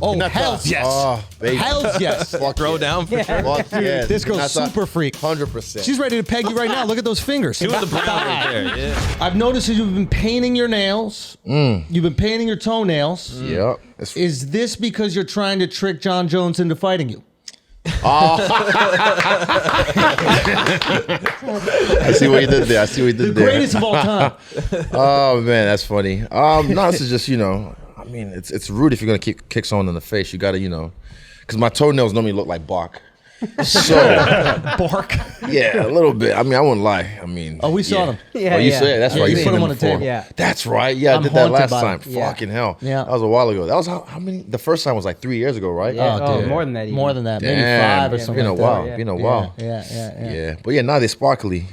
Oh, hell's yes. Oh, baby. Hell's yes. Throw down for sure. Fuck yeah. This girl's super freak. 100%. She's ready to peg you right now. Look at those fingers. Two of the brown right there. Yeah. I've noticed that you've been painting your nails. You've been painting your toenails. Yep. Is this because you're trying to trick John Jones into fighting you? I see what you did there. The greatest of all time. Oh man, that's funny. No, this is just, I mean, it's rude if you're gonna kick someone in the face. You gotta, because my toenails normally look like bark. So Bark. yeah, a little bit. I mean, I wouldn't lie. I mean, We saw them. Yeah, oh, you said that's right. You put seen them them on the before. table. Yeah. That's right. Yeah, I I'm did that haunted last by time. them. Yeah. Fucking hell. Yeah. That was a while ago. That was how many? The first time was like 3 years ago, right? Yeah. Oh, dude. More than that. Even. More than that. Maybe Damn, 5 or it's something been a like while. that. Been a while. Yeah. But yeah, now they're sparkly.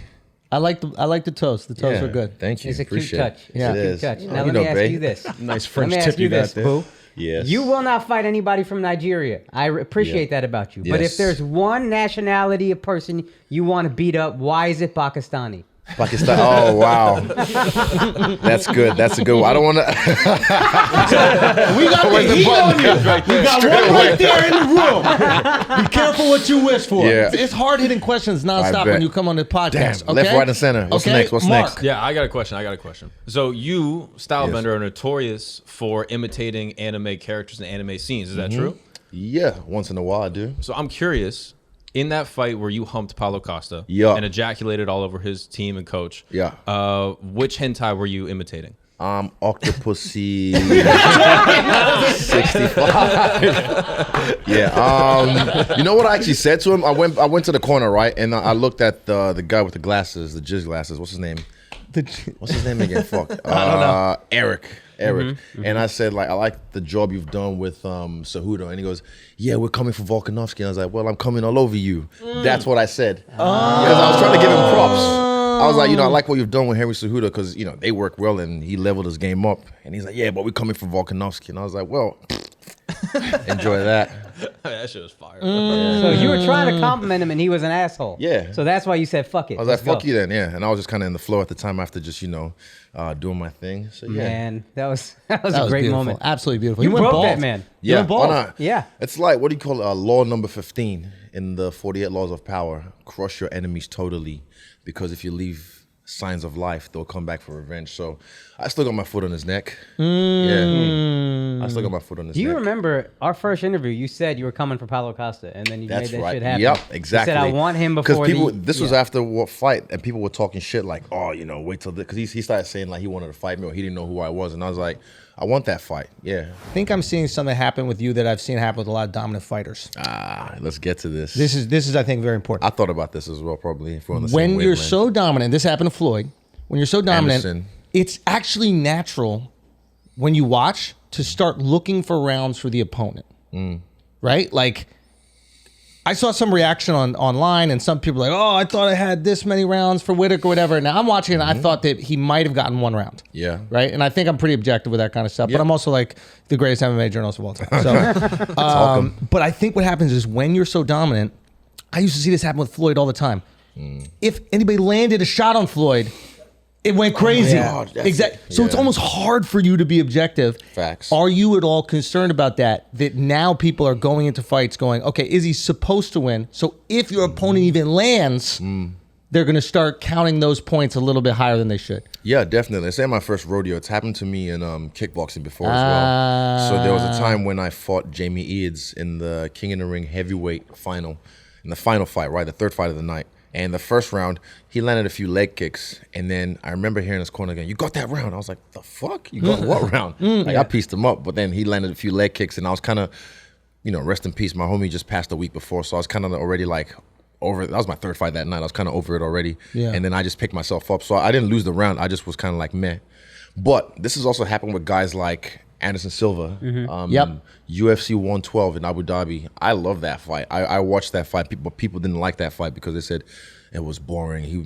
I like the toes. The toes Yeah, are good. Thank you. It's a cute Appreciate touch. it. Yeah. It's a It cute is. touch. Now You let me know, ask babe. you this. Nice Let French me tip ask you you got this, there. boo. Yes. You will not fight anybody from Nigeria. I appreciate that about you. But Yes. if there's one nationality of person you want to beat up, why is it Pakistani? Pakistan. Oh wow, that's good. That's a good one. I don't want to. We got the heat on you. We got one right there in the room. Be careful what you wish for. Yeah. It's hard hitting questions nonstop bet. when you come on the podcast. Damn, Okay? left, right, and center. What's Okay? next? What's Mark. next? Yeah, I got a question. So you, Stylebender, are notorious for imitating anime characters and anime scenes. Is that true? Yeah, once in a while I do. So I'm curious, in that fight where you humped Paulo Costa Yeah. and ejaculated all over his team and coach, Yeah. which hentai were you imitating? Octopussy 65. Yeah. You know what I actually said to him? I went to the corner, right? And I looked at the guy with the glasses, the jizz glasses. What's his name? What's his name again? Fuck. I don't know. Eric. And I said, like, I like the job you've done with Cejudo. And he goes, yeah, we're coming for Volkanovski. And I was like, well, I'm coming all over you. That's what I said. Because I was trying to give him props. I was like, I like what you've done with Henry Cejudo because, they work well and he leveled his game up. And he's like, yeah, but we're coming for Volkanovski. And I was like, well, enjoy that. That shit was fire. So you were trying to compliment him and he was an asshole. Yeah. So that's why you said fuck it. I was like, fuck you then, yeah. And I was just kind of in the flow at the time after just, doing my thing. So, yeah. Man, that was a great beautiful. moment. Absolutely beautiful. You went broke bald. that man. You went bald. why not? Yeah. It's like, what do you call it? Law number 15 in the 48 Laws of Power. Crush your enemies totally because if you leave signs of life, they'll come back for revenge. So I still got my foot on his neck. Yeah. I still got my foot on his Do neck. you remember our first interview? You said you were coming for Paulo Costa, and then you That's made that right. shit happen. Yep, exactly. You said I want him before this was after what fight, and people were talking shit like, oh, wait till because he started saying like he wanted to fight me or he didn't know who I was, and I was like, I want that fight. Yeah. I think I'm seeing something happen with you that I've seen happen with a lot of dominant fighters. Let's get to this. This is I think very important. I thought about this as well, probably. If we're on the When same you're wavelength. so dominant, this happened to Floyd. When you're so dominant, Anderson. it's actually natural when you watch to start looking for rounds for the opponent, right? Like, I saw some reaction online, and some people were like, "Oh, I thought I had this many rounds for Whittaker, or whatever." Now I'm watching, and I thought that he might have gotten one round. Yeah. Right. And I think I'm pretty objective with that kind of stuff. But I'm also like the greatest MMA journalist of all time. So, but I think what happens is when you're so dominant, I used to see this happen with Floyd all the time. If anybody landed a shot on Floyd, it went crazy. Exactly. So it's almost hard for you to be objective. Facts. Are you at all concerned about that? That now people are going into fights going, okay, Izzy's supposed to win. So if your opponent even lands, they're going to start counting those points a little bit higher than they should. Yeah, definitely. It's my first rodeo. It's happened to me in kickboxing before as well. So there was a time when I fought Jamie Eads in the King in the Ring heavyweight final, in the final fight, right, the third fight of the night. And the first round, he landed a few leg kicks. And then I remember hearing his corner again, you got that round? I was like, the fuck? You got what round? I pieced him up. But then he landed a few leg kicks. And I was kind of, rest in peace. My homie just passed a week before. So I was kind of already like over it. That was my third fight that night. I was kind of over it already. Yeah. And then I just picked myself up. So I didn't lose the round. I just was kind of like meh. But this has also happened with guys like Anderson Silva, UFC 112 in Abu Dhabi. I love that fight. I watched that fight. People didn't like that fight because they said it was boring. He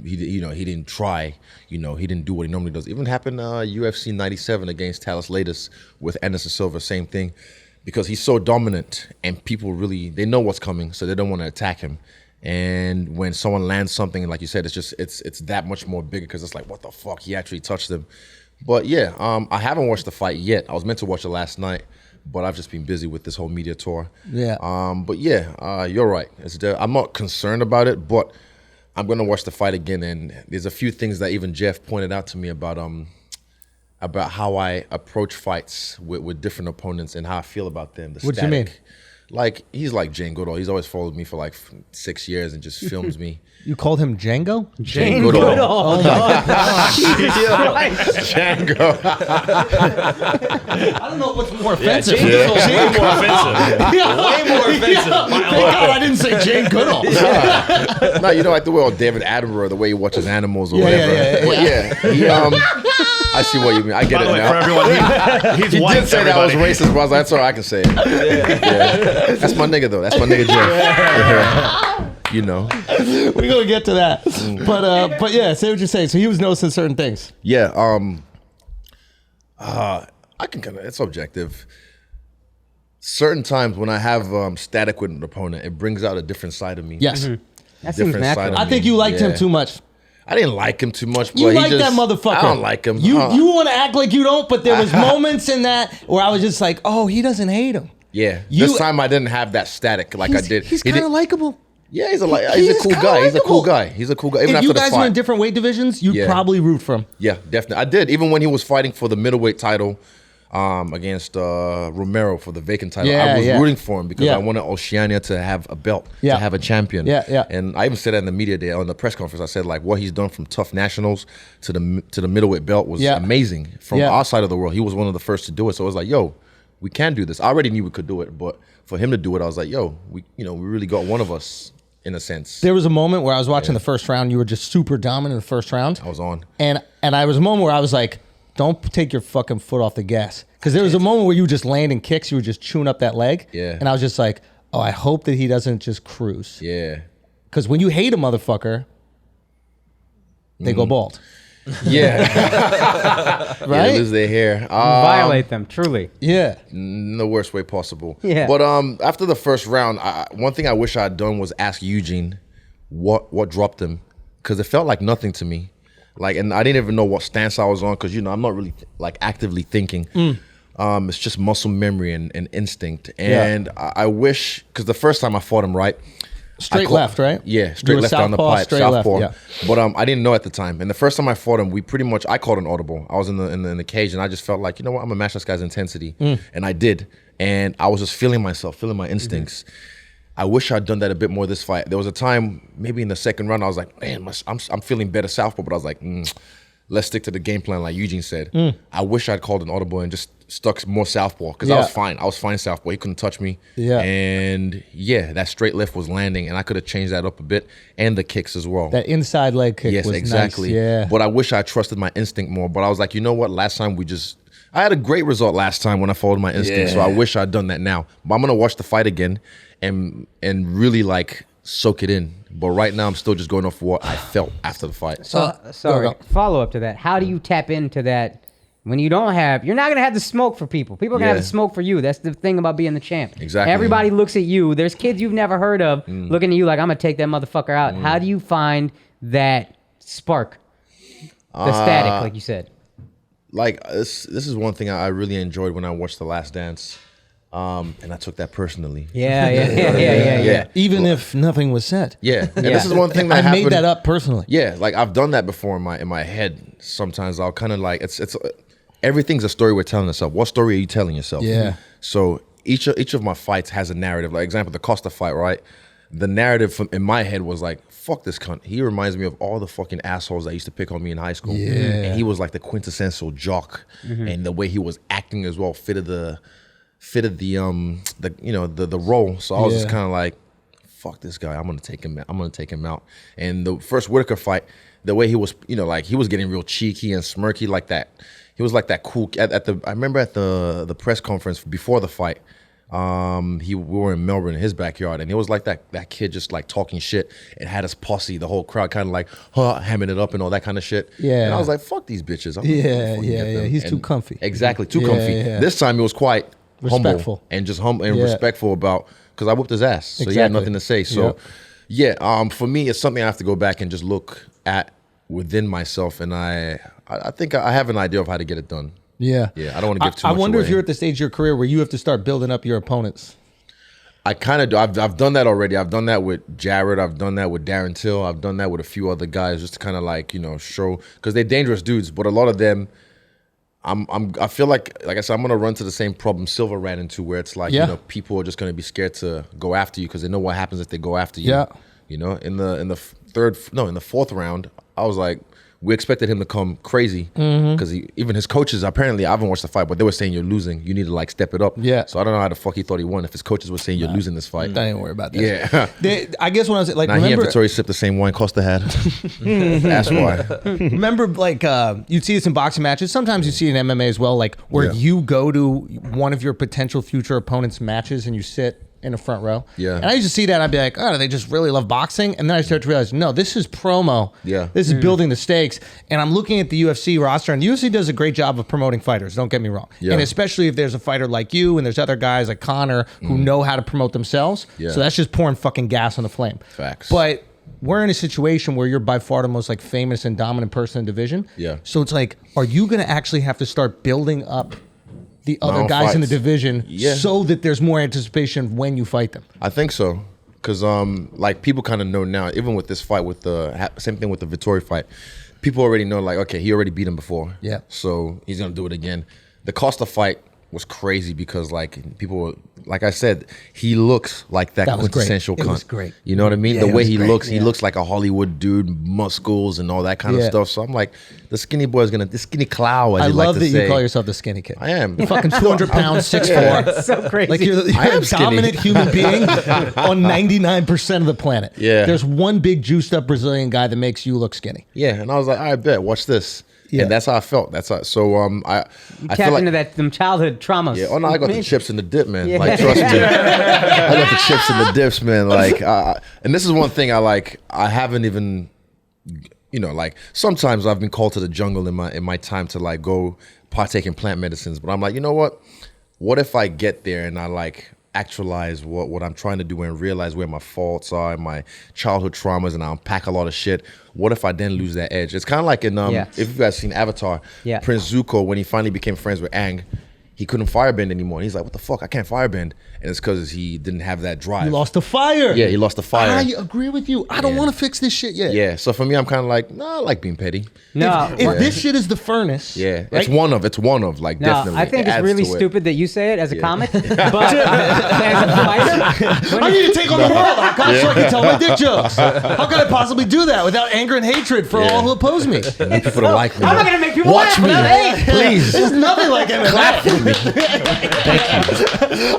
didn't try. He didn't do what he normally does. Even happened UFC 97 against Talis Latis with Anderson Silva. Same thing, because he's so dominant and people they know what's coming, so they don't want to attack him. And when someone lands something, like you said, it's that much more bigger because it's like, what the fuck? He actually touched him. But yeah, I haven't watched the fight yet. I was meant to watch it last night, but I've just been busy with this whole media tour. Yeah. But yeah, you're right. I'm not concerned about it, but I'm gonna watch the fight again, and there's a few things that even Jeff pointed out to me about how I approach fights with different opponents and how I feel about them. The What do you mean? Like, he's like Jane Goodall. He's always followed me for like 6 years and just films me. You called him Django? Jane Goodall. Goodall. Oh my God. Django. I don't know what's more Yeah, offensive. Jane Goodall's way more offensive. Way more offensive. Thank God I didn't say Jane Goodall. No, you know, like the way David Attenborough, the way he watches animals or Yeah, whatever. yeah. But yeah, I see what you mean. I get By it the way, now. for everyone, he's He white. did say that was everybody. racist, but I was like, that's all I can say. Yeah. That's my nigga, though. That's my nigga, Jeff. You know. We're gonna get to that. But yeah, say what you're saying. So he was noticing certain things. Yeah. I can kind of. It's objective. Certain times when I have static with an opponent, it brings out a different side of me. Yes. That seems Different side natural. of I think me. you liked him Yeah. too much. I didn't like him too much, but You he like just, that motherfucker. I don't like him. You want to act like you don't, but there was moments in that where I was just like, oh, he doesn't hate him. Yeah. You- This time I didn't have that static like I did. He's He kind did- of likable. Yeah, he's He a is cool kinda guy. He's a cool likable. guy. He's a cool guy. Even If after you the guys fight. were in different weight divisions, you'd Yeah. probably root for him. Yeah, definitely. I did. Even when he was fighting for the middleweight title against Romero for the vacant title, Yeah, I was yeah. rooting for him because Yeah. I wanted Oceania to have a belt, Yeah. to have a champion. Yeah, yeah. And I even said that in the media day, on the press conference. I said, like, what he's done from tough nationals to the middleweight belt was Yeah. amazing. From Yeah. our side of the world, he was one of the first to do it. So I was like, yo, we can do this. I already knew we could do it, but for him to do it, I was like, yo, we really got one of us in a sense. There was a moment where I was watching the first round. You were just super dominant in the first round. I was on. And I was a moment where I was like, don't take your fucking foot off the gas. Because there was a moment where you were just landing kicks. You were just chewing up that leg. Yeah. And I was just like, oh, I hope that he doesn't just cruise. Yeah. Because when you hate a motherfucker, they go bald. Yeah. Right? Yeah, they lose their hair. Violate them, truly. Yeah. In the worst way possible. Yeah. But after the first round, one thing I wish I had done was ask Eugene what dropped him, because it felt like nothing to me. Like, and I didn't even know what stance I was on, because I'm not really like actively thinking. It's just muscle memory and instinct. And I wish, because the first time I fought him, right? Straight left, right? Yeah, You straight were left down the southpaw, pipe, straight southpaw. left, yeah. But I didn't know at the time. And the first time I fought him, I called an audible. I was in the cage, and I just felt like, you know what, I'm gonna match this guy's intensity, and I did. And I was just feeling myself, feeling my instincts. I wish I'd done that a bit more this fight. There was a time, maybe in the second round, I was like, man, I'm feeling better southpaw, but I was like, let's stick to the game plan, like Eugene said. I wish I'd called an audible and just stuck more southpaw, because I was fine. I was fine southpaw. He couldn't touch me. Yeah. And yeah, that straight left was landing, and I could have changed that up a bit, and the kicks as well. That inside leg kick Yes, was exactly. nice. Yeah. But I wish I trusted my instinct more. But I was like, you know what? Last time I had a great result last time when I followed my instinct. So I wish I'd done that now. But I'm gonna watch the fight again and really like soak it in. But right now I'm still just going off what I felt after the fight. Sorry. Follow up to that. How do you tap into that when you don't have? You're not gonna have the smoke for people. People are gonna have Yeah. the smoke for you. That's the thing about being the champ. Exactly. Everybody looks at you. There's kids you've never heard of looking at you like, I'm gonna take that motherfucker out. How do you find that spark? The static, like you said. Like this is one thing I really enjoyed when I watched The Last Dance. And I took that personally. Yeah. Even if nothing was said. Yeah. And this is one thing that I happened. made that up personally. Yeah, like I've done that before in my head. Sometimes I'll kind of like it's everything's a story we're telling ourselves. What story are you telling yourself? Yeah. So each of my fights has a narrative. Like example, the Costa fight, right? The narrative in my head was like, fuck this cunt. He reminds me of all the fucking assholes that used to pick on me in high school. Yeah. And he was like the quintessential jock, and the way he was acting as well fitted the role. So I was just Yeah. kind of like, fuck this guy. I'm gonna take him out. And the first Whitaker fight, the way he was, like he was getting real cheeky and smirky like that. He was like that cool I remember at the press conference before the fight. We were in Melbourne in his backyard, and it was like that kid just like talking shit. It had his posse, the whole crowd kind of like hamming it up and all that kind of shit. Yeah. And I was like, fuck these bitches. I'm gonna fucking get them. He's And too comfy. Exactly, too Yeah, comfy. yeah. This time it was quite Respectful. humble and just humble and Yeah. respectful about, because I whooped his ass, so he had Exactly. nothing to say. So for me, it's something I have to go back and just look at within myself, and I think I have an idea of how to get it done. Yeah. Yeah, I don't want to give too I much wonder if away. you're at the stage of your career where you have to start building up your opponents. I kind of do. I've done that already. I've done that with Jared. I've done that with Darren Till. I've done that with a few other guys just to kind of like, you know, show, because they're dangerous dudes, but a lot of them, I feel like I said, I'm gonna run to the same problem Silva ran into, where it's like, you know, people are just gonna be scared to go after you because they know what happens if they go after you. Yeah. You know, in the fourth round, I was like, we expected him to come crazy because even his coaches, apparently, I haven't watched the fight, but they were saying you're losing. You need to like step it up. Yeah. So I don't know how the fuck he thought he won if his coaches were saying you're losing this fight. Don't even worry about that. Yeah. I guess when I was like, Now he and remember, Vittori sipped the same wine Costa had. That's why. remember, like you'd see this in boxing matches. Sometimes you see it in MMA as well, like where you go to one of your potential future opponent's matches and you sit in the front row. Yeah. And I used to see that and I'd be like, oh, do they just really love boxing? And then I started to realize, no, this is promo. Yeah. This is building the stakes. And I'm looking at the UFC roster, and the UFC does a great job of promoting fighters, don't get me wrong. Yeah. And especially if there's a fighter like you and there's other guys like Connor who know how to promote themselves. Yeah. So that's just pouring fucking gas on the flame. Facts. But we're in a situation where you're by far the most like famous and dominant person in the division. Yeah. So it's like, are you going to actually have to start building up the other own guys in the fights. division Yeah. so that there's more anticipation when you fight them? I think so. Because like people kind of know now, even with this fight, with the same thing with the Vittori fight, people already know like, okay, he already beat him before. Yeah. So he's going to do it again. The Costa fight was crazy because like people were, like I said, he looks like that That was great. quintessential It cunt. was great. You know what I mean? Yeah, The it way was he great. looks, he Yeah. looks like a Hollywood dude, muscles and all that kind of Yeah. stuff. So I'm like, the skinny boy is the skinny clow, as I you love like that to say. you call yourself the skinny kid. I am. You're fucking 200 pounds, 6'4". So crazy. Like you're I am a skinny. dominant human being on 99% of the planet. Yeah. There's one big juiced up Brazilian guy that makes you look skinny. Yeah, and I was like, I bet, watch this. Yeah. And that's how I felt. That's how, so I Tap feel like into them childhood traumas. yeah. Oh no, I got the chips and the dip, man. Yeah. Like trust me, I got the chips and the dips, man. Like, and this is one thing I like. I haven't even, you know, like sometimes I've been called to the jungle in my time to like go partake in plant medicines, but I'm like, you know what? What if I get there and I like actualize what I'm trying to do and realize where my faults are and my childhood traumas, and I unpack a lot of shit. What if I then lose that edge? It's kind of like in if you guys seen Avatar, Yeah. Prince Zuko, when he finally became friends with Aang, he couldn't firebend anymore. He's like, what the fuck? I can't firebend. And it's because he didn't have that drive. You lost the fire. Yeah, he lost the fire. I agree with you. I don't Yeah. want to fix this shit yet. Yeah, so for me, I'm kind of like, nah, I like being petty. No, If this shit is the furnace. Yeah, right? it's one of, like, no, definitely. I think It it's adds really to it. stupid that you say it as a comic, but as a fighter, I need to take on the world, Akaash, so I can tell my dick jokes. How can I possibly do that without anger and hatred for Yeah. all who oppose me? I need people to like me. I'm not gonna make people Watch laugh me, without hate. please. It's nothing like MMA. Clap for me.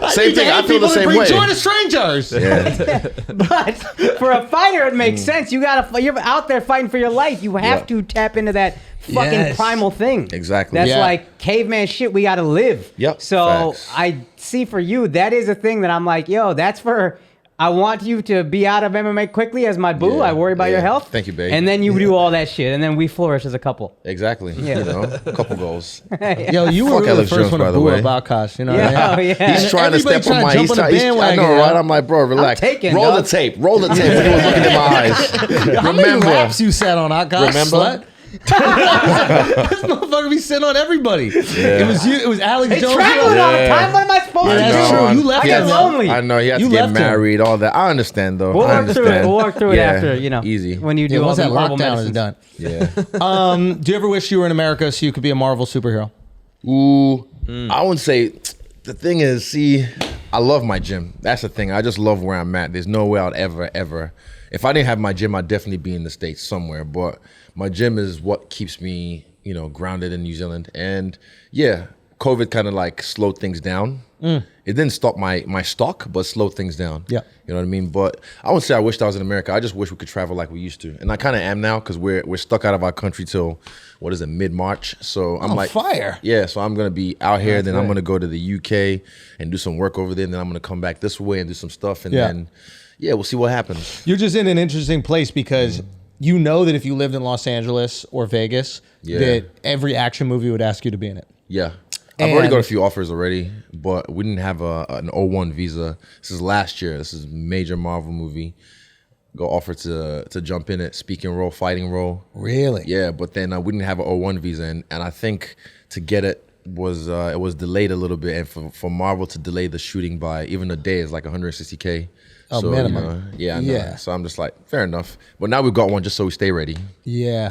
Same thing. I feel the same way. Join the strangers. Yeah. But for a fighter, it makes sense. You're out there fighting for your life. You have Yeah. to tap into that fucking Yes. primal thing. Exactly. That's Yeah. like caveman shit. We got to live. Yep. So Facts. I see for you, that is a thing that I'm like, yo, that's for. I want you to be out of MMA quickly as my boo. Yeah, I worry about your yeah. health. Thank you, babe. And then you do all that shit, and then we flourish as a couple. Exactly. Yeah. You know, a couple goals. Yo, you were Fuck really Alex the first Jones, one to by the boo way. about Akaash. You know Yeah, what I oh, mean? yeah. He's trying to Everybody step on my. trying to He's jump on trying, the I bandwagon, know, yo. right? I'm like, bro, relax. taking, roll dog. the tape. Roll the tape. He was looking in my eyes. How many Remember. laps you sat on Akaash? Remember? Slut? This motherfucker be sitting on everybody. It was you. It was Alex He's Jones. traveling all the Yeah. time. What am I supposed Yeah, to that's do? true. You I left I him. get man. lonely. I know he had You to get left him. married, all that. I understand though. We'll I work through it. understand. We'll work through it Yeah, after, you know. easy. When you do Yeah, all once the that herbal lockdown is medicines. done. Do you ever wish you were in America so you could be a Marvel superhero? Ooh, I wouldn't say. The thing is, see, I love my gym. That's the thing. I just love where I'm at. There's no way I'd ever. If I didn't have my gym, I'd definitely be in the States somewhere. But my gym is what keeps me, you know, grounded in New Zealand. And yeah, COVID kind of like slowed things down. It didn't stop my stock, but slowed things down. Yeah. You know what I mean? But I wouldn't say I wished I was in America. I just wish we could travel like we used to. And I kind of am now because we're stuck out of our country till, what is it, mid-March. So I'm like, fire. yeah, so I'm going to be out here. Then I'm going to go to the UK and do some work over there. And then I'm going to come back this way and do some stuff. And then, yeah, we'll see what happens. You're just in an interesting place because you know that if you lived in Los Angeles or Vegas, that every action movie would ask you to be in it. Yeah. I've already And- got a few offers already, but we didn't have an O1 visa. This is last year. This is a major Marvel movie. Got offered to jump in it, speaking role, fighting role. Really? Yeah, but then we didn't have an O1 visa. And I think to get it was delayed a little bit, and for Marvel to delay the shooting by even a day is like 160K. Oh, so, minimum. I know. So I'm just like, fair enough. But now we've got one just so we stay ready. Yeah.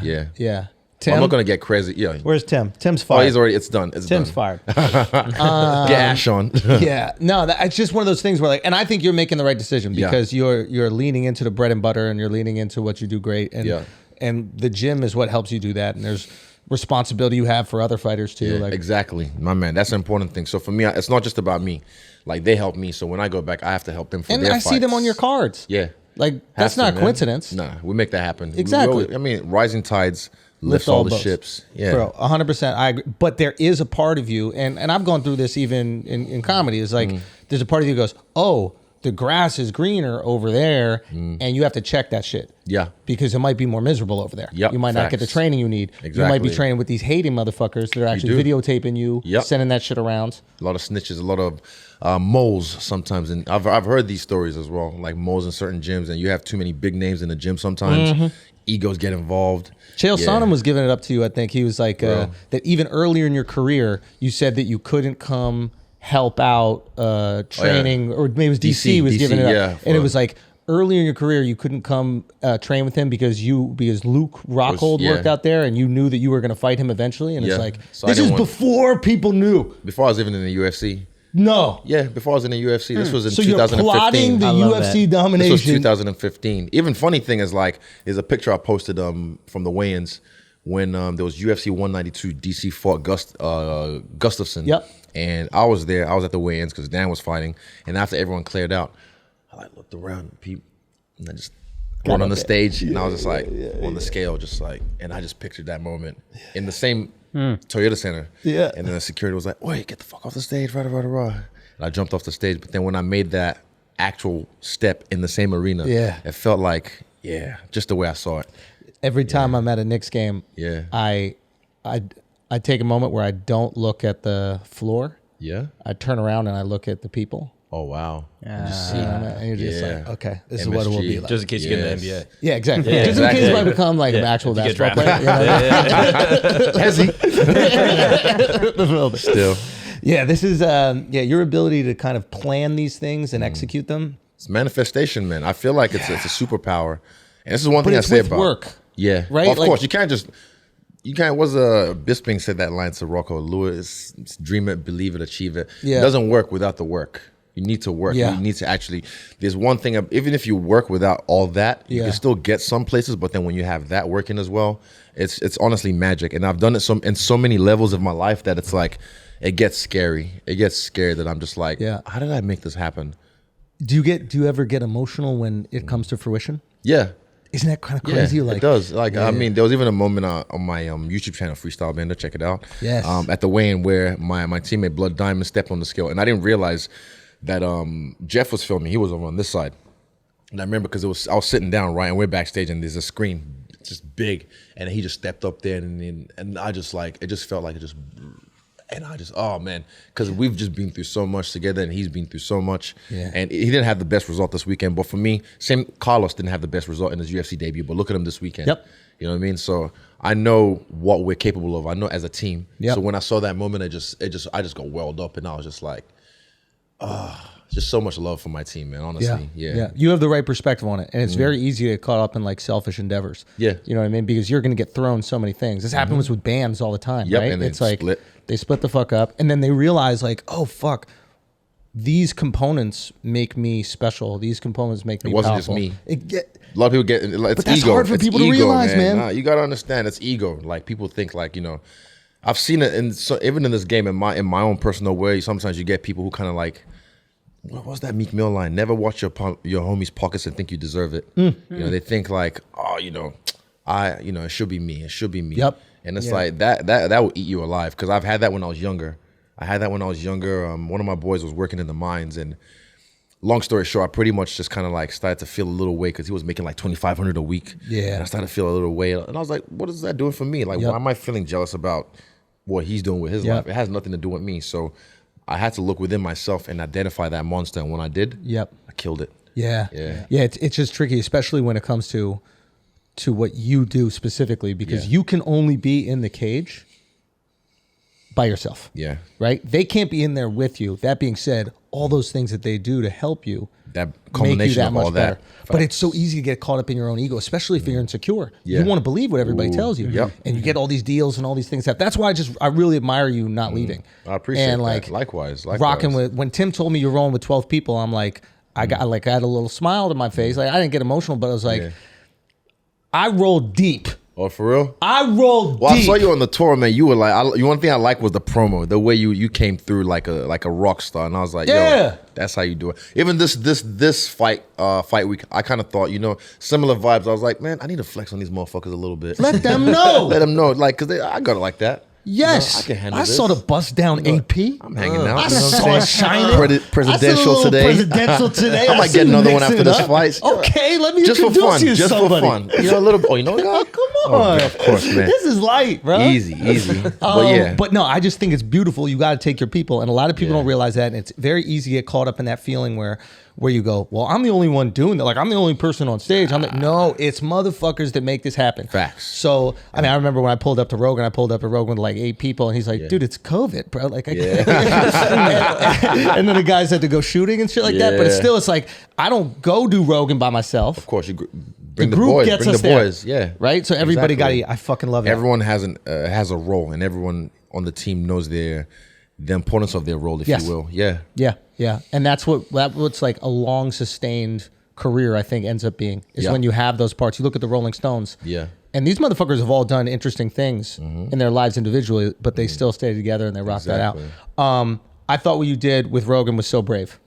Tim? I'm not gonna get crazy. Yeah. Where's Tim? Tim's fired. It's done. Tim's fired. Get Ash on. Yeah. No, it's just one of those things where and I think you're making the right decision because you're leaning into the bread and butter and you're leaning into what you do great. And the gym is what helps you do that. And there's responsibility you have for other fighters too. Yeah, exactly. My man, that's an important thing. So for me, it's not just about me. Like they help me. So when I go back, I have to help them for their fights. And I see them on your cards. Yeah. Like that's not coincidence. Nah, we make that happen. Exactly. Rising tides lift all the boats. Ships. Yeah. Bro, 100%. I agree. But there is a part of you, and I've gone through this even in comedy, is like there's a part of you that goes, oh, the grass is greener over there, and you have to check that shit. Yeah. Because it might be more miserable over there. Yep. You might not get the training you need. Exactly. You might be training with these hating motherfuckers that are actually videotaping you, sending that shit around. A lot of snitches, a lot of moles sometimes. And I've heard these stories as well, like moles in certain gyms, and you have too many big names in the gym sometimes. Egos get involved. Chael Sonnen was giving it up to you, I think. He was like, that even earlier in your career, you said that you couldn't come help out training, or maybe it was DC was giving it up. And it was like, earlier in your career, you couldn't come train with him because Luke Rockhold worked out there, and you knew that you were going to fight him eventually. And it's like, so this is before people knew. Before I was even in the UFC. No. Yeah, before I was in the UFC. This was in so 2015. You're plotting the UFC domination. This was 2015. Even funny thing is there's a picture I posted from the weigh-ins when there was UFC 192. DC fought Gustafsson. Yep. And I was there. I was at the weigh-ins because Dan was fighting. And after everyone cleared out, I looked around and I just went on the stage, and I was just on the scale, and I just pictured that moment in the same Toyota Center. Yeah. And then the security was like, "Wait, get the fuck off the stage, rah, rah, rah, rah." And I jumped off the stage, but then when I made that actual step in the same arena, it felt like, just the way I saw it. Every time I'm at a Knicks game, I take a moment where I don't look at the floor. Yeah. I turn around and I look at the people. Oh, wow. And just see and you're just like, okay, this is what it will be like. Just in case you get in the NBA. Yeah, exactly. Just in case I become like an actual basketball player. Hezzy. A little bit. Still. Yeah, this is your ability to kind of plan these things and execute them. It's manifestation, man. I feel like it's a superpower. And this is one thing I say about work. Yeah. Right? Well, of course, you can't Bisping said that line to Rocco Lewis, dream it, believe it, achieve it. Yeah. It doesn't work without the work. You need to work. Yeah. You need to actually, there's one thing, even if you work without all that, you can still get some places, but then when you have that working as well, it's honestly magic. And I've done it in so many levels of my life that it's like, it gets scary. It gets scary that I'm just like, how did I make this happen? Do you ever get emotional when it comes to fruition? Yeah. Isn't that kind of crazy? Yeah, it does. I mean, there was even a moment on my YouTube channel, Stylebender, check it out. Yes. At the weigh-in where my teammate Blood Diamond stepped on the scale, and I didn't realize that Jeff was filming. He was over on this side, and I remember because I was sitting down, right, and we're backstage, and there's a screen, just big, and he just stepped up there, and I just it just felt like it just. And I just, oh man, because we've just been through so much together, and he's been through so much. Yeah. And he didn't have the best result this weekend, but for me, Carlos didn't have the best result in his UFC debut, but look at him this weekend. Yep. You know what I mean? So I know what we're capable of. I know as a team. Yep. So when I saw that moment, I just got welled up, and I was just like, just so much love for my team, man. Honestly, yeah. You have the right perspective on it, and it's very easy to get caught up in like selfish endeavors. Yeah. You know what I mean? Because you're going to get thrown so many things. This happens with bands all the time, Yep, right? and they It's like split. they split the fuck up, and then they realize like, oh fuck, these components make me special. These components make me wasn't powerful. just me. A lot of people get it's But that's ego. hard for It's people to ego, realize, man. Nah, you gotta understand, it's ego. Like people think like, I've seen it even in this game in my own personal way. Sometimes you get people who kind of like, what was that Meek Mill line? Never watch your homie's pockets and think you deserve it. They think like, it should be me. It should be me. Yep. And it's like that will eat you alive. Because I've had that when I was younger. One of my boys was working in the mines, and long story short, I pretty much just kind of like started to feel a little weight because he was making like $2,500 a week. Yeah. And I started to feel a little weight, and I was like, what is that doing for me? Like, why am I feeling jealous about what he's doing with his life? It has nothing to do with me. So I had to look within myself and identify that monster. And when I did, I killed it. Yeah. It's just tricky, especially when it comes to what you do specifically, because you can only be in the cage by yourself. Yeah. Right? They can't be in there with you. That being said, all those things that they do to help you That make you combination that of much all better. that. But it's so easy to get caught up in your own ego, especially if you're insecure. Yeah. You want to believe what everybody tells you. Yep. And you get all these deals and all these things. That's why I really admire you not leaving. I appreciate and that. like Likewise. rocking with, when Tim told me you're rolling with 12 people, I'm like, I had a little smile to my face. Like I didn't get emotional, but I was like, I rolled deep. Oh, for real? I rolled Well, deep. I saw you on the tour, man. You were like, one thing I like was the promo, the way you came through like a rock star, and I was like, yo, that's how you do it. Even this fight week, I kind of thought, similar vibes. I was like, man, I need to flex on these motherfuckers a little bit. Let them know. Let them know, like, cause I got it like that. Yes, I can handle this. saw the bust down AP. I'm hanging out. I you know saw what it shining. Presidential today. Presidential today. I might get another one after this fight. Okay, let me Just for introduce fun. you to Just somebody. for fun. You know, a little. Oh, you know what? Come on. Oh, of course, man. This is light, bro. Easy. But yeah. But no, I just think it's beautiful. You got to take your people, and a lot of people don't realize that. And it's very easy to get caught up in that feeling where you go, well, I'm the only one doing that. Like I'm the only person on stage. I'm like, no, it's motherfuckers that make this happen. Facts. So I mean, I remember when I pulled up to Rogan with like 8 people, and he's like, dude, it's COVID, bro. Like, and then the guys had to go shooting and shit like that. But it's like I don't go do Rogan by myself. Of course, you bring the group boys. gets Bring us the there. boys. Yeah. Right. So everybody Exactly. got to eat. I fucking love it. Everyone has a role, and everyone on the team knows the importance of their role, if you will. Yeah. Yeah. And that's what's like a long sustained career, I think, ends up being is when you have those parts. You look at the Rolling Stones. Yeah. And these motherfuckers have all done interesting things in their lives individually, but they still stay together and they rock that out. I thought what you did with Rogan was so brave.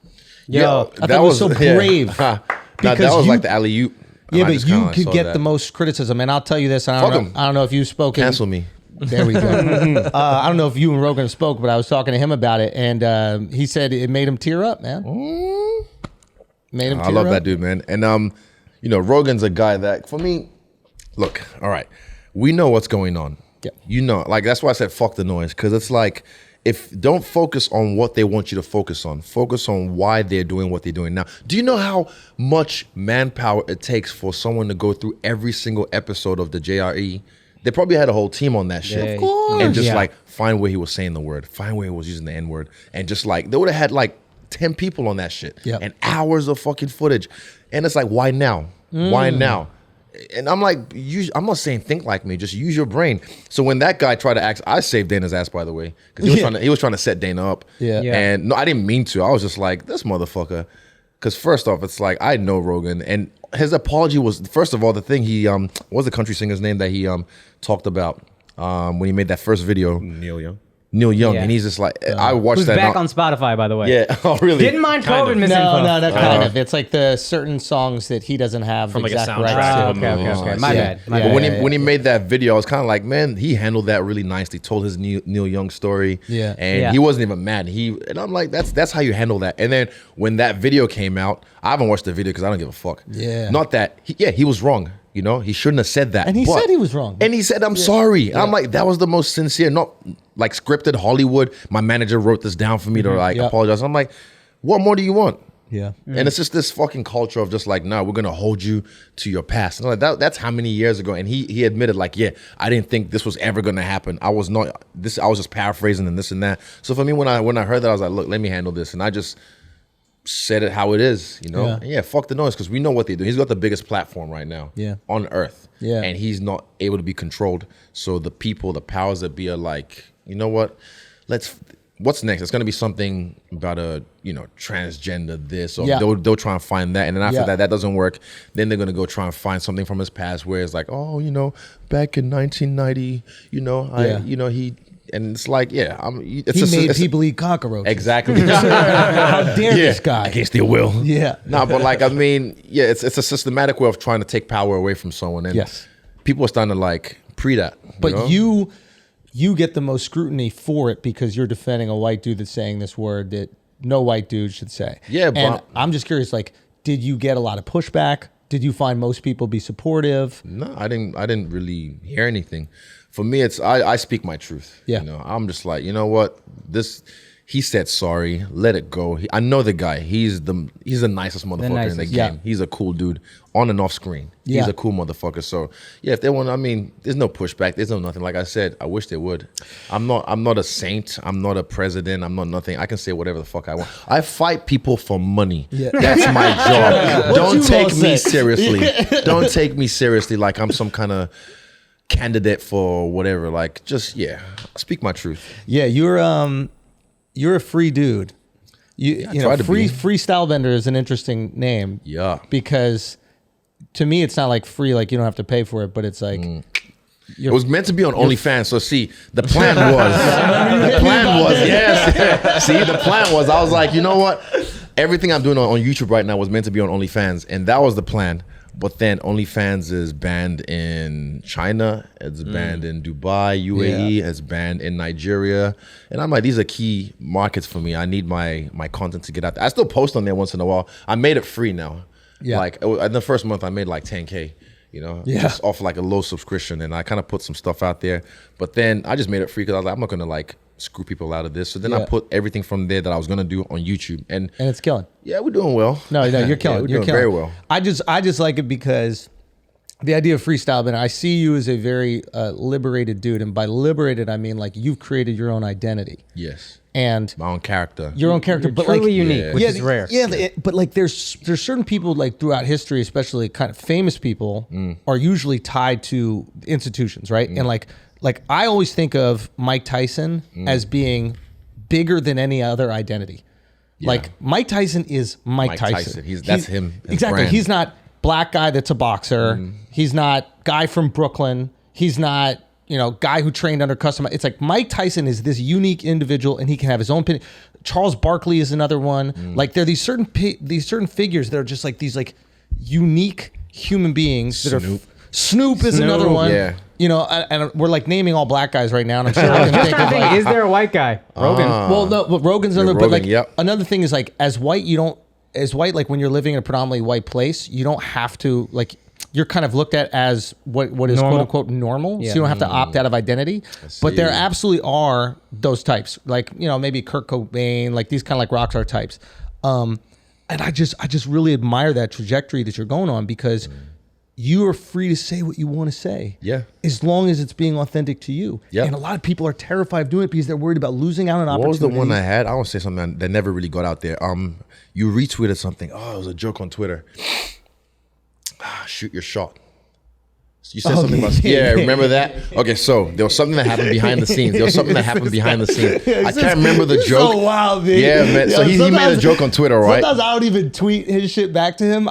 Yeah. I thought it was so brave. That was like the alley-oop. Yeah, but you could get the most criticism. And I'll tell you this, I don't know if you've spoken. Cancel me. There we go. I don't know if you and Rogan spoke, but I was talking to him about it, and he said it made him tear up, man. Made him tear up. I love that dude, man. And Rogan's a guy that, for me, look, all right, we know what's going on. Yeah. Like that's why I said fuck the noise, because it's like, don't focus on what they want you to focus on. Focus on why they're doing what they're doing now. Do you know how much manpower it takes for someone to go through every single episode of the JRE? They probably had a whole team on that shit. Of course. And just like find where he was saying the word, find where he was using the N-word. And just like, they would have had like 10 people on that shit. Yep. And hours of fucking footage. And it's like, why now? Why now? And I'm like, I'm not saying think like me, just use your brain. So when that guy tried to ask, I saved Dana's ass, by the way. Because he was trying to set Dana up. Yeah. And no, I didn't mean to. I was just like, this motherfucker. Because first off, it's like, I know Rogan. And his apology was, first of all, the thing he, what was the country singer's name that he talked about when he made that first video? Neil Young. Neil Young. Yeah. And he's just like, I watched Who's that. back on Spotify, by the way. Yeah. Oh, really? Didn't mind COVID misinfo. No, kind of. It's like the certain songs that he doesn't have From like a exact soundtrack rights of to. a movie. Okay. My Yeah. bad. But when he made that video, I was kind of like, man, he handled that really nicely. Told his Neil Young story, Yeah. and he wasn't even mad. And I'm like, that's how you handle that. And then when that video came out, I haven't watched the video because I don't give a fuck. Yeah. Not that. He was wrong. He shouldn't have said that. And he but- said he was wrong. And he said, I'm sorry. I'm like, that was the most sincere, not like scripted Hollywood. My manager wrote this down for me to like apologize. I'm like, what more do you want? Yeah. And it's just this fucking culture of just like, no, we're gonna hold you to your past. And I'm like, that's how many years ago. And he admitted like, yeah, I didn't think this was ever gonna happen. I was just paraphrasing and this and that. So for me, when I heard that, I was like, look, let me handle this. And I just said it how it is, Yeah. And yeah, fuck the noise, because we know what they do. He's got the biggest platform right now on earth. Yeah. And he's not able to be controlled. So the people, the powers that be are like, you know what? What's next? It's gonna be something about a transgender this, or they'll try and find that, and then after that doesn't work, then they're gonna go try and find something from his past where it's like, oh, back in 1990, he, and it's like, he made people eat cockroaches. Exactly. How dare this guy? Against their will. Yeah. No, but like, I mean, it's a systematic way of trying to take power away from someone, and people are starting to like that. But you get the most scrutiny for it because you're defending a white dude that's saying this word that no white dude should say. Yeah, and I'm just curious, like, did you get a lot of pushback? Did you find most people be supportive? No, I didn't really hear anything. For me, it's I speak my truth. Yeah. I'm just like, you know what? He said sorry, let it go. I know the guy. He's the nicest motherfucker in the game. Yeah. He's a cool dude on and off screen. He's a cool motherfucker. So yeah, if they want, I mean, there's no pushback. There's no nothing. Like I said, I wish they would. I'm not a saint. I'm not a president. I'm not nothing. I can say whatever the fuck I want. I fight people for money. Yeah. That's my job. Don't take me seriously. Don't take me seriously like I'm some kind of candidate for whatever. Like just speak my truth. Yeah, you're a free dude. You know, free Stylebender is an interesting name. Yeah. Because to me, it's not like free, like you don't have to pay for it, but it's like it was meant to be on OnlyFans. So see, the plan was, see, the plan was, I was like, you know what? Everything I'm doing on YouTube right now was meant to be on OnlyFans, and that was the plan. But then OnlyFans is banned in China, it's banned in Dubai, UAE, it's banned in Nigeria. And I'm like, these are key markets for me. I need my content to get out there. I still post on there once in a while. I made it free now. Yeah. Like in the first month I made like 10K, you know, just off like a low subscription. And I kind of put some stuff out there. But then I just made it free because I was like, I'm not going to like screw people out of this. So then I put everything from there that I was going to do on YouTube. And it's killing. Yeah, we're doing well. No, you're killing. We're you're doing killing very well. I just like it because the idea of freestyle, and I see you as a very liberated dude. And by liberated, I mean like you've created your own identity. Yes. And my own character. Your own character. You're but truly like, unique, which is rare. Yeah, but like there's certain people like throughout history, especially kind of famous people, are usually tied to institutions, right? And like I always think of Mike Tyson as being bigger than any other identity. Like Mike Tyson is Mike Tyson. That's him. Exactly. Brand. He's not black guy that's a boxer. He's not guy from Brooklyn. He's not, you know, guy who trained under custom. It's like Mike Tyson is this unique individual, and he can have his own opinion. Charles Barkley is another one. Like there are these certain figures that are just like these like unique human beings that are. Snoop is another one. Yeah. You know, and we're like naming all black guys right now, and I'm sure I can think of like, is there a white guy? Rogan. Well, no, but Rogan's another. Rogan, but like another thing is like as white, like when you're living in a predominantly white place, you don't have to like. You're kind of looked at as what is normal. quote unquote normal, so you don't have to opt out of identity. But there absolutely are those types, like you know maybe Kurt Cobain, like these kind of like rock star types. And I just really admire that trajectory that you're going on because. You are free to say what you want to say. Yeah. As long as it's being authentic to you. Yeah. And a lot of people are terrified of doing it because they're worried about losing out on opportunities. What was the one I had? I want to say something that never really got out there. You retweeted something. Oh, it was a joke on Twitter. Shoot your shot. You said something about remember that? Okay, so there was something that happened behind the scenes. I can't remember the joke. So wild, man. Yeah, man. So he made a joke on Twitter, right? Sometimes I don't even tweet his shit back to him.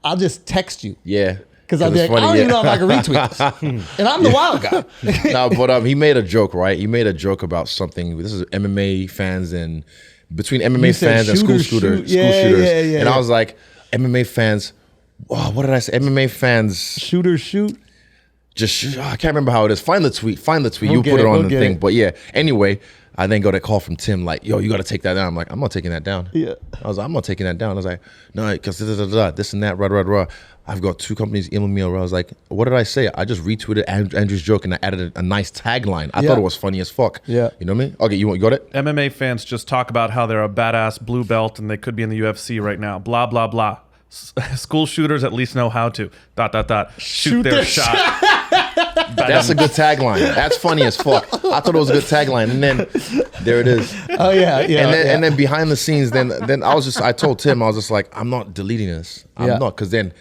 I'll just text you. Yeah. Because I'll be like, I don't even know if I can retweet this. And I'm the wild guy. No, but he made a joke, right? He made a joke about something. This is MMA fans and between MMA fans and school shooters. And I was like, MMA fans. Wow, what did I say? MMA fans. Shooters shoot. Just shoot. I can't remember how it is. Find the tweet. You put it on the thing. But yeah, anyway, I then got a call from Tim like, yo, you got to take that down. I'm like, I'm not taking that down. Yeah. I was like, I'm not taking that down. I was like, no, because this and that, rah. I've got 2 companies emailing me. I was like, what did I say? I just retweeted Andrew's joke and I added a nice tagline. I thought it was funny as fuck. Yeah. You know what I mean? Okay, you got it? MMA fans just talk about how they're a badass blue belt and they could be in the UFC right now. Blah, blah, blah. School shooters at least know how to ... shoot their shot. That's a good tagline. That's funny as fuck. I thought it was a good tagline, and then there it is. Oh yeah. And then behind the scenes, then I told Tim, I was just like, I'm not deleting this. I'm not, because then.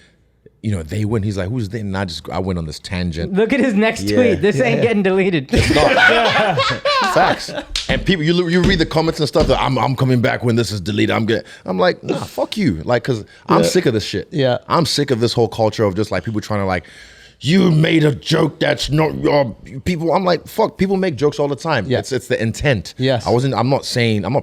You know, they win. He's like, who's they? And I went on this tangent. Look at his next tweet. This ain't getting deleted. Facts. And people, you read the comments and stuff that I'm coming back when this is deleted. I'm like, nah, fuck you. Like, cause I'm sick of this shit. Yeah. I'm sick of this whole culture of just like people trying to like, you made a joke that's not your people. I'm like, fuck, people make jokes all the time. Yeah. It's the intent. Yes. I'm not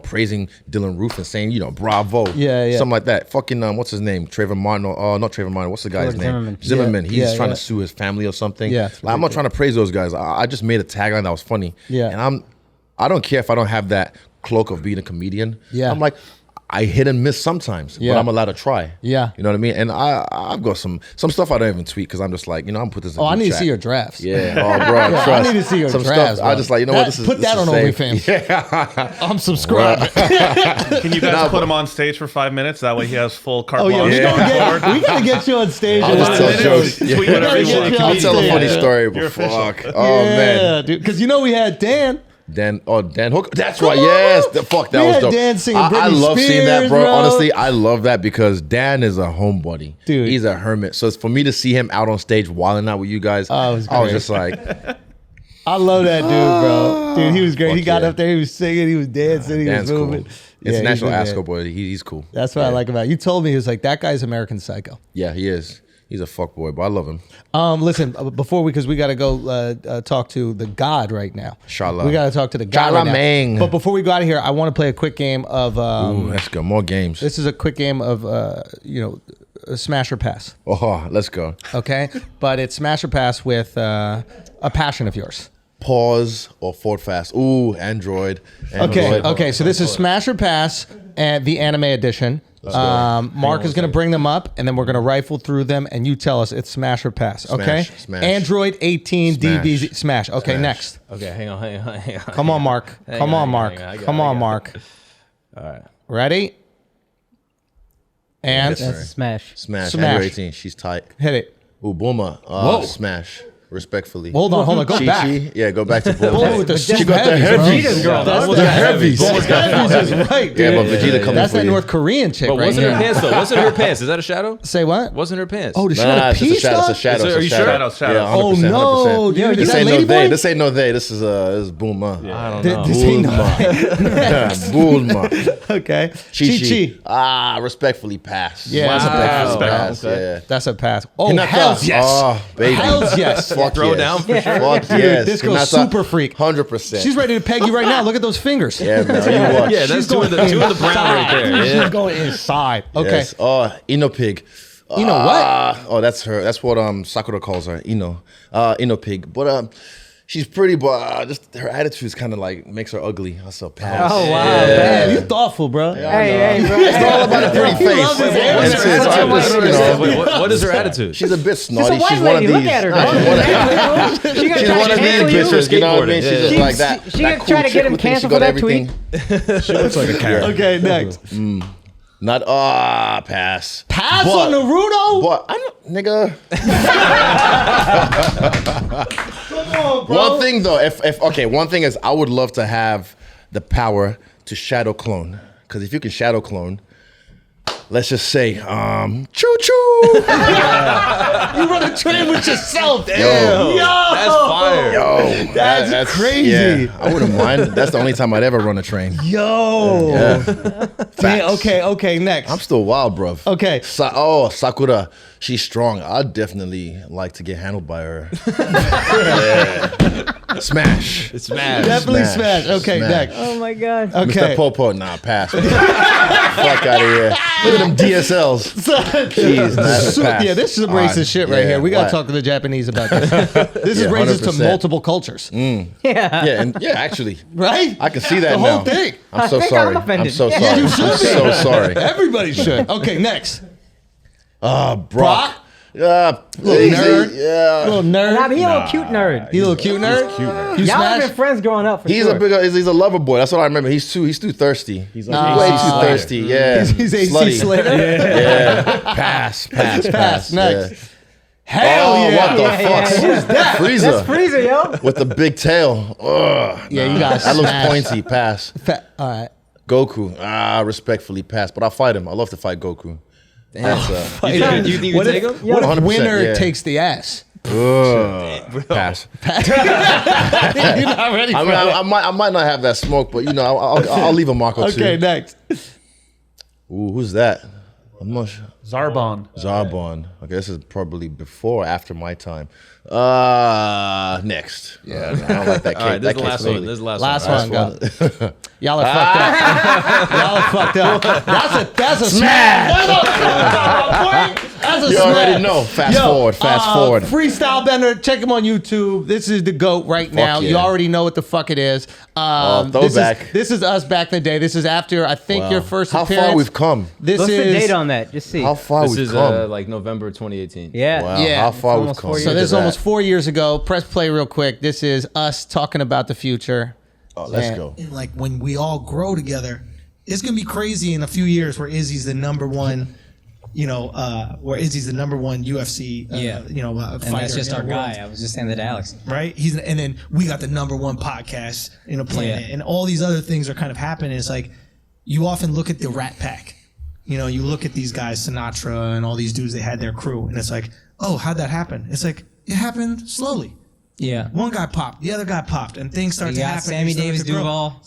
praising Dylan Roof and saying, you know, bravo. Yeah. Something like that. Fucking, what's his name? Trayvon Martin, or not Trayvon Martin. What's the guy's name? Zimmerman. He's trying to sue his family or something. Yeah. Like, I'm not trying to praise those guys. I just made a tagline that was funny. Yeah. And I don't care if I don't have that cloak of being a comedian. Yeah. I'm like, I hit and miss sometimes, Yeah. but I'm allowed to try. Yeah. You know what I mean? And I've got some stuff I don't even tweet because I'm just like, I'm put this in Oh, I group need to chat. see your drafts. Yeah. Oh, bro, Yeah, trust. I need to see your some drafts. stuff. I just like, you know what? This is Put that on safe. OnlyFans. Yeah. I'm subscribed. Can you guys put him on stage for 5 minutes? That way he has full carte Oh yeah, blanche. we gotta get you on stage. I'll just tell jokes. Tweet Yeah. whatever you want. I'll tell a funny story. But You're official. fuck. Oh man. dude. Because we had Dan. Dan Hook. That's Come right. on. Yes. Fuck, that We was had dope. Dan singing I Britney love seeing that, Spears, bro. bro. Honestly, I love that because Dan is a homebody. Dude. He's a hermit. So it's for me to see him out on stage wilding out with you guys, Oh, it was I was great. just like, I love that dude, bro. Dude, he was great. Fuck He got yeah. up there, he was singing, he was dancing, he Dan's was cool. moving. International he's a Asco man. boy. He's cool. That's what I like about it. You told me he was like, that guy's American Psycho. Yeah, he is. He's a fuck boy, but I love him. Listen, before because we got to go talk to the God right now. Charlamagne. We got to talk to the God right Charlamagne. now. But before we go out of here, I want to play a quick game of. Ooh, let's go. More games. This is a quick game of a smash or pass. Oh, let's go. Okay, but it's smash or pass with a passion of yours. Pause or forward fast. Ooh, Android. Okay. So this is smash or pass and the anime edition. Mark is going to bring them up, and then we're going to rifle through them, and you tell us it's smash or pass. Okay. Smash. Android 18 Smash. DBZ smash. Okay, Smash. next. Okay, hang on. Come on, Mark. Come on, Mark. Come on, Mark. All right. Ready? And Yes, sir. That's a smash. Smash. Smash. Android 18. She's tight. hit it. Ooh, Boomer. Whoa. Smash. Respectfully. Hold on. Go back. Chi. Yeah, go back to Whoa, Boomer. with the She got the heavies, heavies. bro. That's That's the heavies. Heavies is right, dude. Yeah, but Vegeta coming That's for that you. North Korean chick But right wasn't her here. pants though? Wasn't her pants? Is that a shadow? Say what? Wasn't her pants? Oh, does she Nah, got a it's pea a shadow. It's a stuff? shadow. Is it- It's a are you shadow. sure? Yeah, 100%. Oh, no, 100%. dude. Is This that ain't no Ladyboy? they. This ain't no they. This is Boomer. I don't know. This ain't no. Boomer. Okay. Chi. Respectfully pass. Yeah, that's a pass, bro. Pass. Okay. Yeah. That's a pass. Oh, Hinata. hells yes. Oh, baby. Hells yes. Fuck Throw yes. down for sure. Fuck Dude, yes. this girl's super freak. 100%. She's ready to peg you right now. Look at those fingers. Yeah, man. You watch. Yeah, that's two in the brown right there. She's Yeah. going inside. Okay. Yes. Oh, Ino Pig. You know what? Oh, that's her. That's what Sakura calls her. Ino. Ino Pig. But she's pretty, but just her attitude is kind of like makes her ugly. I saw pass. Oh, wow. Man, you thoughtful, bro. Hey, bro. It's all about a pretty He face. loves his And answers. since I'm just, you know, Wait, what is her attitude? she's a bit She's snotty. a white She's one of lady. these. Look at her. Nah, she's She's one of these bitches. You know what I mean? She's just She- like that. she that gonna try to chick get him who thinks she canceled for got that tweet. everything. She looks like a carrot. Okay, next. Not pass. Pass But- on Naruto? But I don't, nigga. Come on, bro. One thing though, if okay, one thing is I would love to have the power to shadow clone. Because if you can shadow clone, let's just say, choo choo. You run a train with yourself. Yo. That's fire. Yo, That's crazy. Yeah, I wouldn't mind. That's the only time I'd ever run a train. Yo. Yeah. Damn, okay, next. I'm still wild, bruv. Okay. Sakura, she's strong. I'd definitely like to get handled by her. Yeah. Smash. It's mad. Definitely smash. Okay, Smash. next. Oh, my God. Okay. Mr. Popo, nah, pass. Fuck out of here. Look at them DSLs. Jeez, that's a pass. Yeah, this is some racist shit right yeah, here. We got to what? talk to the Japanese about this. This is Yeah, racist to 100%. multiple cultures. Yeah. Yeah, actually. Right? I can see that The now. whole thing. I'm so I think sorry. I'm offended. so Yeah, sorry. you should I'm be. so sorry. Everybody should. Okay, next. Brock. Brock? Little nerd. Yeah. Little nerd. Nah, but he a little cute nerd. You little cute nerd? You Y'all have smash? been friends growing up for He's sure. he's a lover boy. That's what I remember. He's too thirsty. He's like way too Slater. thirsty. Yeah. He's AC Slutty. Slater? Yeah. Pass. Pass. Next. Yeah. Hell Oh, yeah. what the fuck? yeah. Who's that? Frieza. That's Freezer, yo. With the big tail. Ugh. Yeah, you got That looks smashed. pointy. Pass. All right. Goku. Respectfully pass. But I'll fight him. I love to fight Goku. That's You think you What can if, take him? what if 100%, winner yeah. takes the ass? pass. You're not ready for I mean, it. I might not have that smoke, but you know, I'll leave a mark or two. Okay, next. Ooh, who's that? I'm not sure. Zarbon. Zarbon. Okay, this is probably before or after my time. Next. Yeah, I don't like that. All right, this is the last one. capability. This is the last Last one. one, go. Y'all are fucked up. Y'all are fucked up. That's a smash. That's That's a You smash. already know. Fast forward. Freestylebender, check him on YouTube. This is the GOAT right now. yeah. You already know what the fuck it is. Throwback. This is us back in the day. This is after, I think, your first How appearance. far we've come. This What's is the date on that? Just see. How far This we've is come. like November 2018. Yeah. Wow. Yeah. How far we've almost come. 4 So years. this is Look at almost that. 4 years ago. Press play real quick. This is us talking about the future. Oh, let's Man. go. And like when we all grow together, it's gonna be crazy in a few years where Izzy's the number one, where Izzy's the number one UFC, And fighter. that's just in our the world, guy. I was just saying that to Alex. right? And then we got the number one podcast in the planet, Yeah. and all these other things are kind of happening. It's like you often look at the Rat Pack, you look at these guys, Sinatra and all these dudes. They had their crew, and it's like, oh, how'd that happen? It's like it happened slowly. Yeah. One guy popped, the other guy popped, and things start We to got happen. Sammy they start Davis to grow. Duval.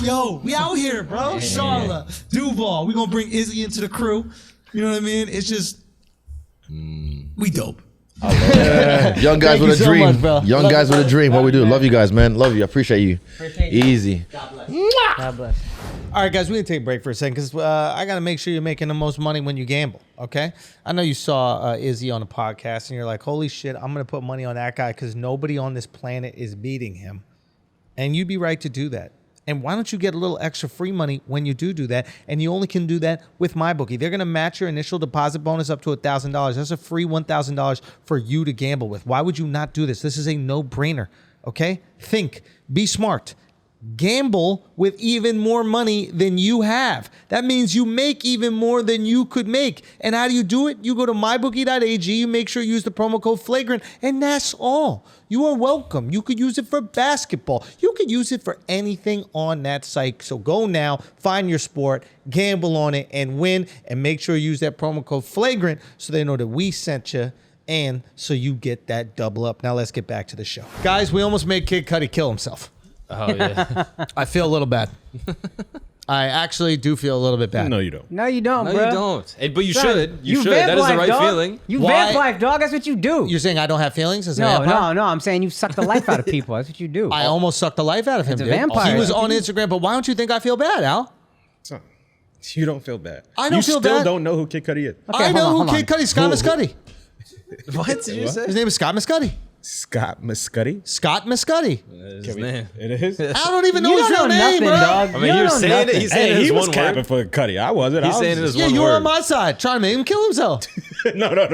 Yo, we out here, bro. Charlotte, Duval. We gonna bring Izzy into the crew. You know what I mean? It's just we dope. Young guys Thank with you a so dream. much, bro. Young Love guys you. with a dream. What we do. Love you guys, man. Love you. I appreciate you. Easy. God bless. All right, guys, we're going to take a break for a second because I got to make sure you're making the most money when you gamble, okay? I know you saw Izzy on the podcast and you're like, holy shit, I'm going to put money on that guy because nobody on this planet is beating him. And you'd be right to do that. And why don't you get a little extra free money when you do that? And you only can do that with MyBookie. They're going to match your initial deposit bonus up to $1,000. That's a free $1,000 for you to gamble with. Why would you not do this? This is a no-brainer, okay? Think. Be smart. Gamble with even more money than you have. That means you make even more than you could make. And how do you do it? You go to mybookie.ag, you make sure you use the promo code Flagrant, and that's all. You are welcome. You could use it for basketball. You could use it for anything on that site. So go now, find your sport, gamble on it, and win. And make sure you use that promo code Flagrant so they know that we sent you. And so you get that double up. Now let's get back to the show. Guys, we almost made Kid Cudi kill himself. Oh yeah. I feel a little bad. I actually do feel a little bit bad. No, you don't. No, you don't, No, bro. you don't. But you Son, should. You should. vamp That is the life, right dog. feeling. You Why- vamp life, dog. That's what you do. You're saying I don't have feelings as a no, vampire? no. I'm saying you suck the life out of people. That's what you do. I almost sucked the life out of him, It's a dude. vampire. He was on Instagram, but why don't you think I feel bad, Al? Son, you don't feel bad. I don't you feel still bad. don't know who Kid Cudi is. I know hold who on. Kid Cudi is. Scott Muscudi. What did you say? His name is Scott Muscudi. Scott Muscudi. Scott Muscudi. His name. It is. I don't even know You his don't real know name, nothing, bro. dog. I You mean, don't you're know saying it. nothing. He's saying Hey, it he as was one capping word. for Cudi. I wasn't. He's saying it as Yeah, one you were word. on my side trying to make him kill himself. No. Did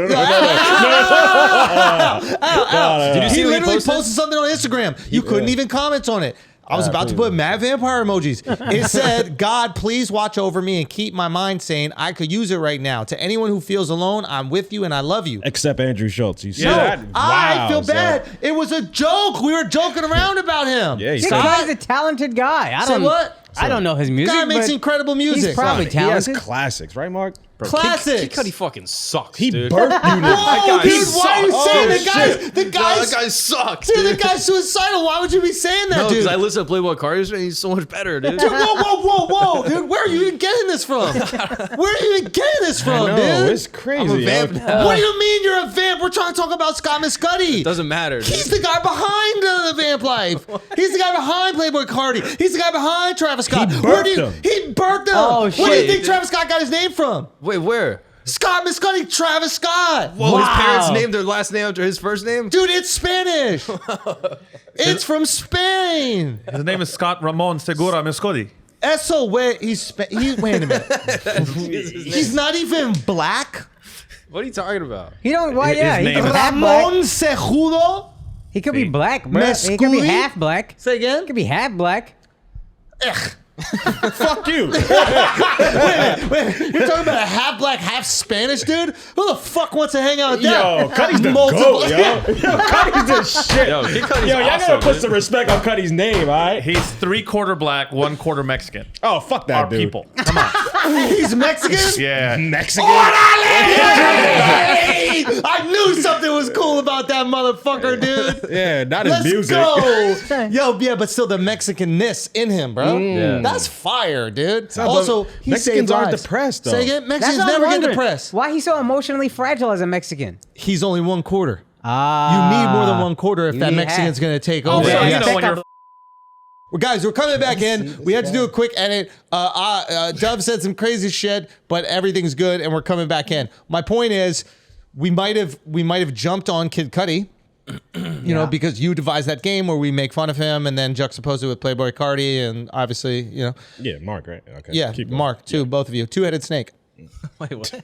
Did you see He what he literally posted? posted something on Instagram. You couldn't even comment on it. I was about to put mad vampire emojis. It said, God, please watch over me and keep my mind sane. I could use it right now. To anyone who feels alone, I'm with you and I love you. Except Andrew Schulz. You see No, that? I Wow, feel son. bad. It was a joke. We were joking around about him. Yeah, he's Kid Cudi's a talented guy. I Say don't. what? I don't know his music. Guy makes but incredible music. He's probably He has talented. classics, right, Mark? Classics. Kid Cudi fucking sucks, He dude. burped you. Whoa, guy dude, why are you sucks. saying Oh, the guy's shit. the Yo, guy's that guy sucks, dude, the dude. guy's suicidal? Why would you be saying that, No, dude? because I listen to Playboy Cardi's and he's so much better, dude. Dude, whoa, dude! Where are you even getting this from? Where are you even getting this from, No, dude? it's crazy. I'm a vamp yo. now. What do you mean you're a vamp? We're trying to talk about Scott Muscudi. Doesn't matter, dude. He's the guy behind the vamp life. He's the guy behind Playboy Cardi. He's the guy behind Travis Scott. He Where do you? birthed him. He birthed him. Oh, Where do you shit. think Travis Scott got his name from? Wait, where? Scott Muscudi, Travis Scott. Whoa, his parents Wow. named their last name after his first name? Dude, it's Spanish. It's from Spain. His name is Scott Ramon Segura Muscudi. Eso, wait a minute. He's not even black. What are you talking about? He don't. Why? His Yeah, he name could is be half black. Ramon Cejudo. He could be black, bro. He could be Mescudi? half black. Say He again. could be half black. Fuck you. Wait, you're talking about a half black, half Spanish dude? Who the fuck wants to hang out with that? Yo, Cudi's the Multiple- goat, yo. Yo, Cudi's the shit. Yo, Kid Cudi's Yo, y'all awesome, gotta put dude. some respect on Cudi's name, all right? He's 3/4 black, 1/4 Mexican. Oh, fuck that Our dude. people. Come on. He's Mexican? Yeah. Mexican. I knew something was cool about that motherfucker, dude. Yeah, not his Let's music. go. Yo, yeah, but still the Mexican-ness in him, bro. Yeah. That's fire, dude. No, Also, but he Mexicans saved aren't lives. depressed, though. Say again? Mexicans what I'm never get wondering. depressed. Why he's so emotionally fragile as a Mexican? He's only 1/4. Ah, You need more than 1/4 if You that need Mexican's half. going to take Oh, over. so Yeah, you you know take when our- you're Well, guys, we're coming back in. We had to do a quick edit. Dove said some crazy shit, but everything's good, and we're coming back in. My point is, we might have jumped on Kid Cudi, you know, because you devised that game where we make fun of him and then juxtapose it with Playboy Cardi, and obviously, you know. Yeah, Mark, right? Okay. Yeah, Keep going. Mark too, both of you. Two-headed snake. Wait, what? I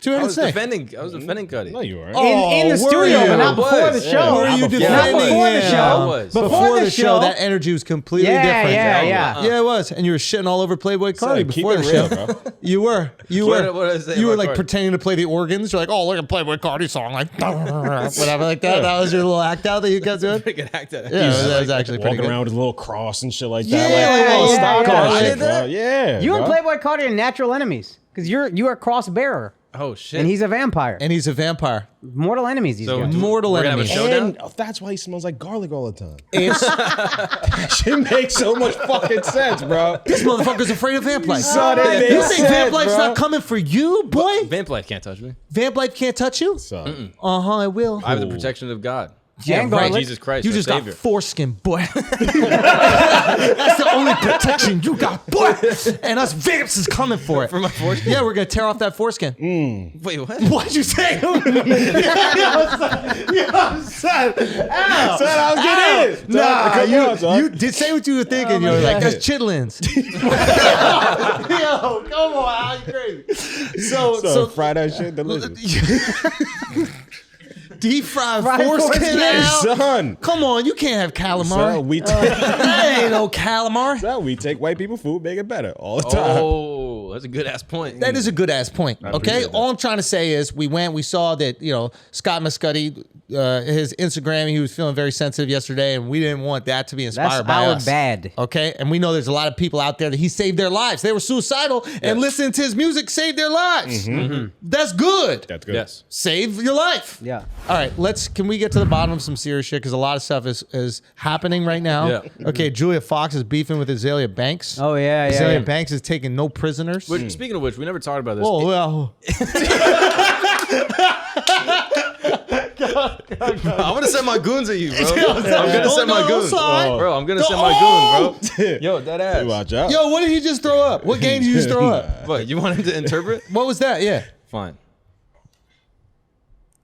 Two-headed was snake. defending Cudi. No, you weren't. In the were studio, you? but not before the Was. show. Were you Not defending before. Not before the him? show. I was. Before the show, show. that energy was completely Yeah, different. yeah. Yeah, it was. And you were shitting all over Playboy Cardi keep before it the real, show. bro. You were. What did I say You were about like Cardi? pretending to play the organs. You're like, oh, look at Playboy Cardi song, like whatever, like that. That was your little act out that you guys doing. Pretty good act at it. Yeah, that was actually pretty Walking good. around with his little cross and shit like Yeah, that. Like, yeah, oh, yeah, stop yeah. that I shit, did that? bro. Yeah. You and bro. Playboy Cardi are natural enemies because you are cross bearer Oh shit. and he's a vampire. And he's a vampire. Mortal enemies. These So guys. Mortal we're gonna have a enemies. showdown? And that's why he smells like garlic all the time. It's, That shit makes so much fucking sense, bro. this motherfucker's afraid of vamp life. Son, it You makes think vamp sense, life's bro. not coming for you, boy? Vamp life can't touch me. Vamp life can't touch you? Son. Uh-huh, it will. I have the protection of God. Yeah, And right. garlic. Jesus Christ, You our just Savior. got foreskin, boy. That's the only protection you got, boy. And us vamps is coming for it. For my foreskin? Yeah, we're gonna tear off that foreskin. Wait, what? What'd you say? Son, I was getting it. Nah, Come on, son. you did say what you were thinking. You were like, that's chitlins. Yo, come on, how you crazy? So fry that shit delicious. Deep fried Fried foreskin foreskin. now? Son. Come on, you can't have calamari. Son, we That ain't no calamari. son, we take white people food, make it better all the time. Oh, that's a good ass point. That is a good ass point. Okay, appreciate that. all I'm trying to say is we saw that, you know, Scott Muscuddy, his Instagram, he was feeling very sensitive yesterday, and we didn't want that to be inspired That's by our us. bad. Okay, and we know there's a lot of people out there that he saved their lives. They were suicidal, and listening to his music saved their lives. That's good. That's good. Yes. Save your life. Yeah. All right, can we get to the bottom of some serious shit? Because a lot of stuff is happening right now. Yeah. Okay, Julia Fox is beefing with Azalea Banks. Oh yeah, yeah. Azalea yeah. Banks is taking no prisoners. Which, speaking of which, we never talked about this. Oh, well. I'm gonna send my goons at you, bro. I'm gonna send my goons. Outside. Bro, I'm gonna send my goons, bro. Yo, that ass. Watch out. Yo, what did he just throw up? What game did you just throw up? What, you want him to interpret? What was that? Yeah. Fine.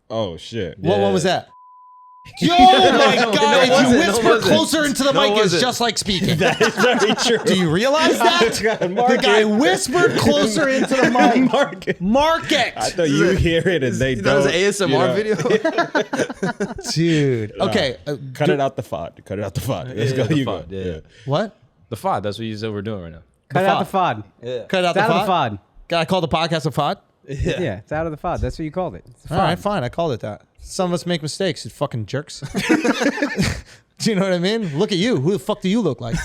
Oh shit. What one was that? Yo, my No, God. it If you wasn't. No, it whisper wasn't. closer into the No, it mic, it's wasn't. just like speaking. Very true. Do you realize that? The guy whispered closer into the mic. Mark it. I thought you hear it and they That was don't. an ASMR you know. video. Dude. Okay. Cut it out the fod. Cut it out the fod. Let's go. the You fod, go. yeah. What? The FOD. That's what you said we're doing right now. Cut out the FOD. Cut out It's out the of the FOD? FOD. Got I call the podcast a FOD? Yeah, it's out of the FOD. That's what you called it. It's the All right, FOD. fine. I called it that. Some of us make mistakes, you fucking jerks. Do you know what I mean? Look at you. Who the fuck do you look like?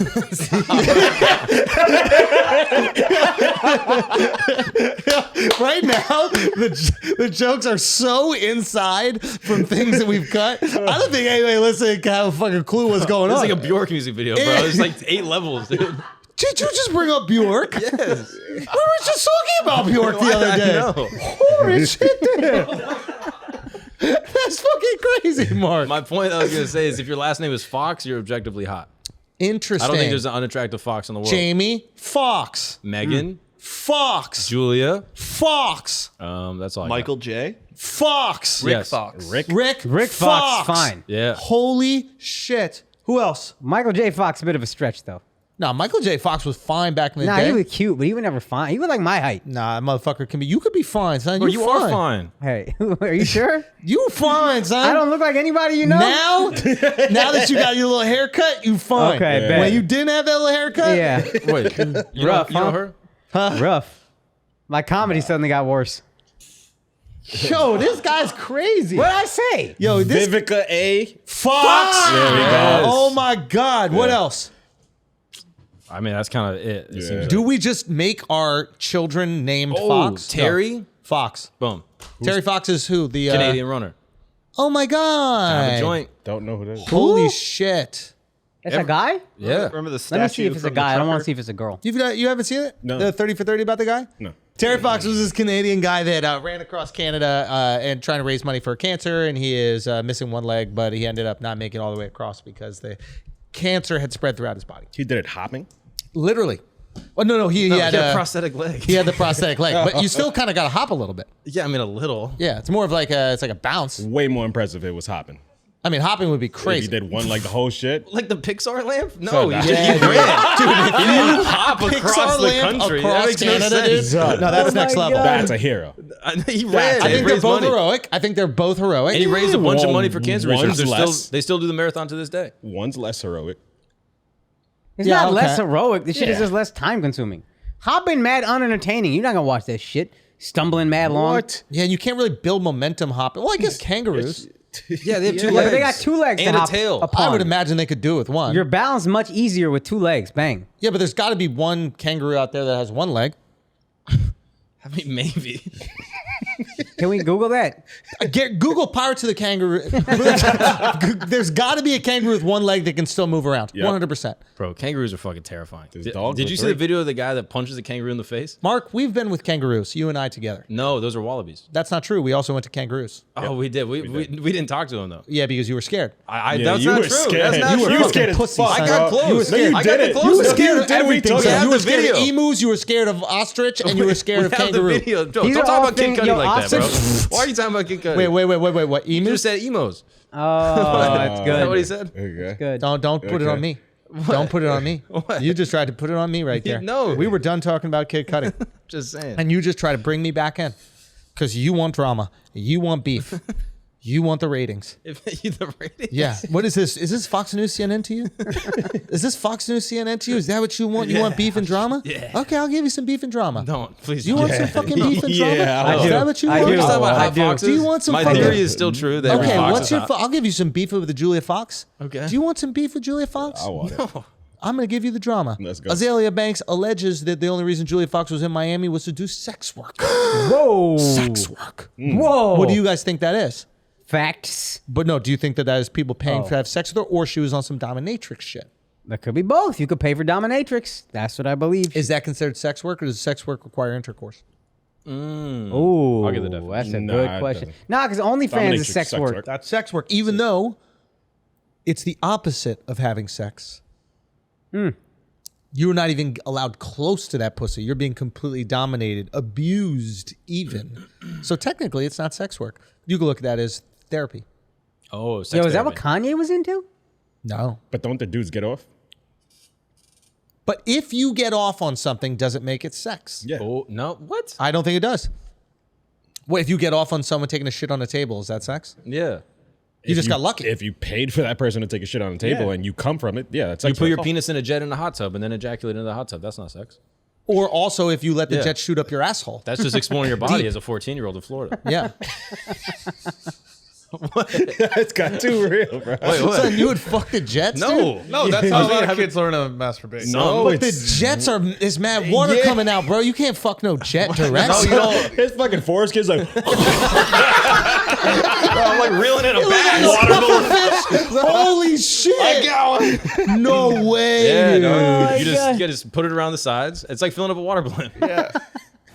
Right now, the jokes are so inside from things that we've cut. I don't think anybody listening can have a fucking clue what's going It's on. like a Bjork music video, bro. It's like 8 levels, dude. Did you just bring up Bjork? Yes. We were just talking about Bjork the other I day. know. Holy shit, dude. That's fucking crazy, Mark. My point I was gonna say is if your last name is Fox, you're objectively hot. Interesting. I don't think there's an unattractive Fox in the world. Jamie Fox. Megan, Fox. Julia. Fox. That's all. Michael J. Fox. Yes. Fox. Rick Fox, fine. Yeah. Holy shit. Who else? Michael J. Fox, a bit of a stretch though. No, Michael J. Fox was fine back in the Nah, day. he was cute, but he was never fine. He was like my height. Nah, that motherfucker can be. You could be fine, son. Bro, You're you are fine. Hey, are you sure? You fine, son. I don't look like anybody you know. Now that you got your little haircut, you fine. Okay, bet. When you didn't have that little haircut, Yeah, Wait, you Rough, know huh? her? rough. My comedy suddenly got worse. Yo, this guy's crazy. What did I say? Yo, this Vivica A. Fox. There we go. Oh my God. What else? I mean, that's kind of it. It seems like. Do we just make our children named Fox? Terry? No. Fox. Boom. Terry Fox is who? The Canadian runner. Oh my God. Have a joint. Don't know who that is. Holy shit. It's a guy? Yeah. Remember the statue? Let me see if it's a from the guy. I don't want trucker? to see if it's a girl. You haven't seen it? No. The 30 for 30 about the guy? No. Terry Fox was this Canadian guy that ran across Canada and trying to raise money for cancer, and he is missing one leg, but he ended up not making it all the way across because the cancer had spread throughout his body. He did it hopping. Literally. Well, no, he had a a prosthetic leg. He had the prosthetic leg, but you still kind of got to hop a little bit. Yeah, I mean a little. Yeah, it's more of like a bounce. Way more impressive if it was hopping. I mean, hopping would be If crazy. you did one like the whole shit. Like the Pixar lamp? No, So he that- just he ran. Dude, he didn't hop across Pixar the lamp country. across That makes no Canada, sense. dude. No, that's next level. That's a hero. He ran. I and think they're raised both money. heroic. I think they're both heroic. And he raised a bunch of Well, money for cancer research. one's They still do the marathon to this day. One's less heroic. It's Yeah, not okay. less heroic. This shit is Yeah. just less time consuming. Hopping mad unentertaining. You're not gonna watch that shit. Stumbling mad long. What? Yeah, and you can't really build momentum hopping. Well, I guess kangaroos. Yeah, they have two Yeah, legs. but they got 2 legs and to a hop tail. upon. I would imagine they could do it with one. You're balanced much easier with 2 legs. Bang. Yeah, but there's got to be one kangaroo out there that has one leg. I mean, maybe. Can we Google that? Google Pirates of the Kangaroo. There's got to be a kangaroo with one leg that can still move around. Yep. 100%. Bro, kangaroos are fucking terrifying. There's Did, dogs did with you see 3. the video of the guy that punches a kangaroo in the face? Mark, we've been with kangaroos, you and I together. No, those are wallabies. That's not true. We also went to kangaroos. Oh, we did. We didn't talk to him though. Yeah, because you were scared. That's you not were true. scared. That's not You were true. scared as Pussy, fuck. son. I got bro. close. You were scared. No, I you got didn't. close. You were No, scared you of did. We everything. took son. it. have You were the scared of video. emus, you were scared of ostrich, and you were scared of We have the kangaroo. video. Joe, These don't are talk all about Kid things- Cudi yo, like that, bro. ostrich- Why are you talking about Kid Cudi? Wait. What? You Emus? just said emos. Oh, that's Is good. that what he said? Okay. Good. Don't put it on me. Don't put it on me. What? You just tried to put it on me right there. No. We were done talking about Kid Cudi. Just saying. And you just try to bring me back in. Because you want drama. You want beef. You want the ratings. If you the ratings. Yeah. What is this? Is this Fox News CNN to you? Is this Fox News CNN to you? Is that what you want? You want beef and drama? Yeah. Okay, I'll give you some beef and drama. Don't please. You don't. want some fucking beef and drama? Yeah, I Is do. that what you I want? do. You're talking about I hot do. foxes. Do you want some My fucking- theory is still true that every Okay, fox what's is your? hot. I'll give you some beef with Julia Fox. Okay. Do you want some beef with Julia Fox? I want it. I'm going to give you the drama. Let's go. Azalea Banks alleges that the only reason Julia Fox was in Miami was to do sex work. Whoa. Sex work. Whoa. What do you guys think that is? Facts. But no, do you think that is people paying to have sex with her, or she was on some dominatrix shit? That could be both. You could pay for dominatrix. That's what I believe. Is that considered sex work, or does sex work require intercourse? Ooh, I'll give the definition. that's a Nah, good it question. doesn't. Nah, because OnlyFans is Dominatrix, sex work. That's sex work, even though it's the opposite of having sex. You're not even allowed close to that pussy. You're being completely dominated, abused even. So technically, it's not sex work. You can look at that as therapy. Oh, sex Yo, is that what therapy. Kanye was into? No. But don't the dudes get off? But if you get off on something, does it make it sex? Yeah. Oh no! What? I don't think it does. What if you get off on someone taking a shit on a table? Is that sex? Yeah. You just got lucky. If you paid for that person to take a shit on the table Yeah. and you come from it, yeah, that's You sex put your work. penis in a jet in a hot tub and then ejaculate into the hot tub. That's not sex. Or also if you let the Yeah. jet shoot up your asshole. That's just exploring your body Deep. as a 14-year-old in Florida. Yeah. It's got too real, bro. Wait, what? Son, you would fuck the jets, dude? No. No, that's how a lot of kids learn to masturbate. No, But the it's jets are, is mad water Yeah. coming out, bro. You can't fuck no jet direct. no, you don't. His fucking forest kid's like, I'm like reeling in a bag. Holy shit. No way. Yeah, dude. no, you just put it around the sides. It's like filling up a water balloon.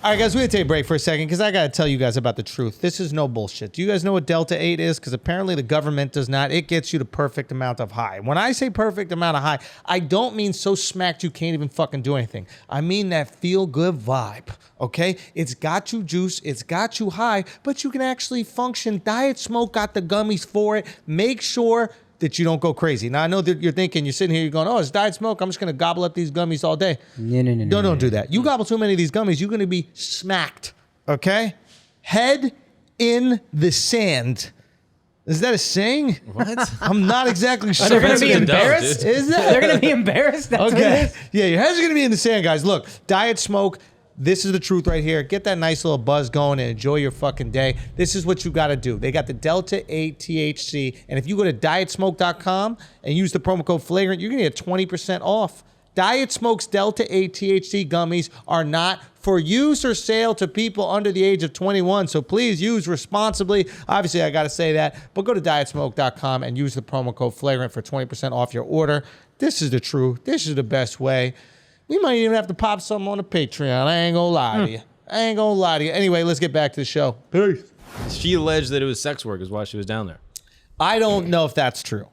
All right, guys, we're going to take a break for a second because I got to tell you guys about the truth. This is no bullshit. Do you guys know what Delta 8 is? Because apparently the government does not. It gets you the perfect amount of high. When I say perfect amount of high, I don't mean so smacked you can't even fucking do anything. I mean that feel-good vibe, okay? It's got you juice. It's got you high, but you can actually function. Diet Smoke got the gummies for it. Make sure that you don't go crazy. Now, I know that you're thinking, you're sitting here, you're going, oh, it's Diet Smoke. I'm just going to gobble up these gummies all day. No. Don't do that. You gobble too many of these gummies, you're going to be smacked, okay? Head in the sand. Is that a saying? What? I'm not exactly sure. They're going to be That's a good dumb, embarrassed? dude. Is that? They're going to be embarrassed? That's what it Okay. is? Yeah, your head's going to be in the sand, guys. Look, Diet Smoke. This is the truth right here. Get that nice little buzz going and enjoy your fucking day. This is what you got to do. They got the Delta 8 THC. And if you go to dietsmoke.com and use the promo code Flagrant, you're going to get 20% off. Diet Smoke's Delta 8 THC gummies are not for use or sale to people under the age of 21. So please use responsibly. Obviously, I got to say that. But go to dietsmoke.com and use the promo code Flagrant for 20% off your order. This is the truth. This is the best way. We might even have to pop something on the Patreon. I ain't gonna lie to you. I ain't gonna lie to you. Anyway, let's get back to the show. Peace. She alleged that it was sex work is why she was down there. I don't know if that's true,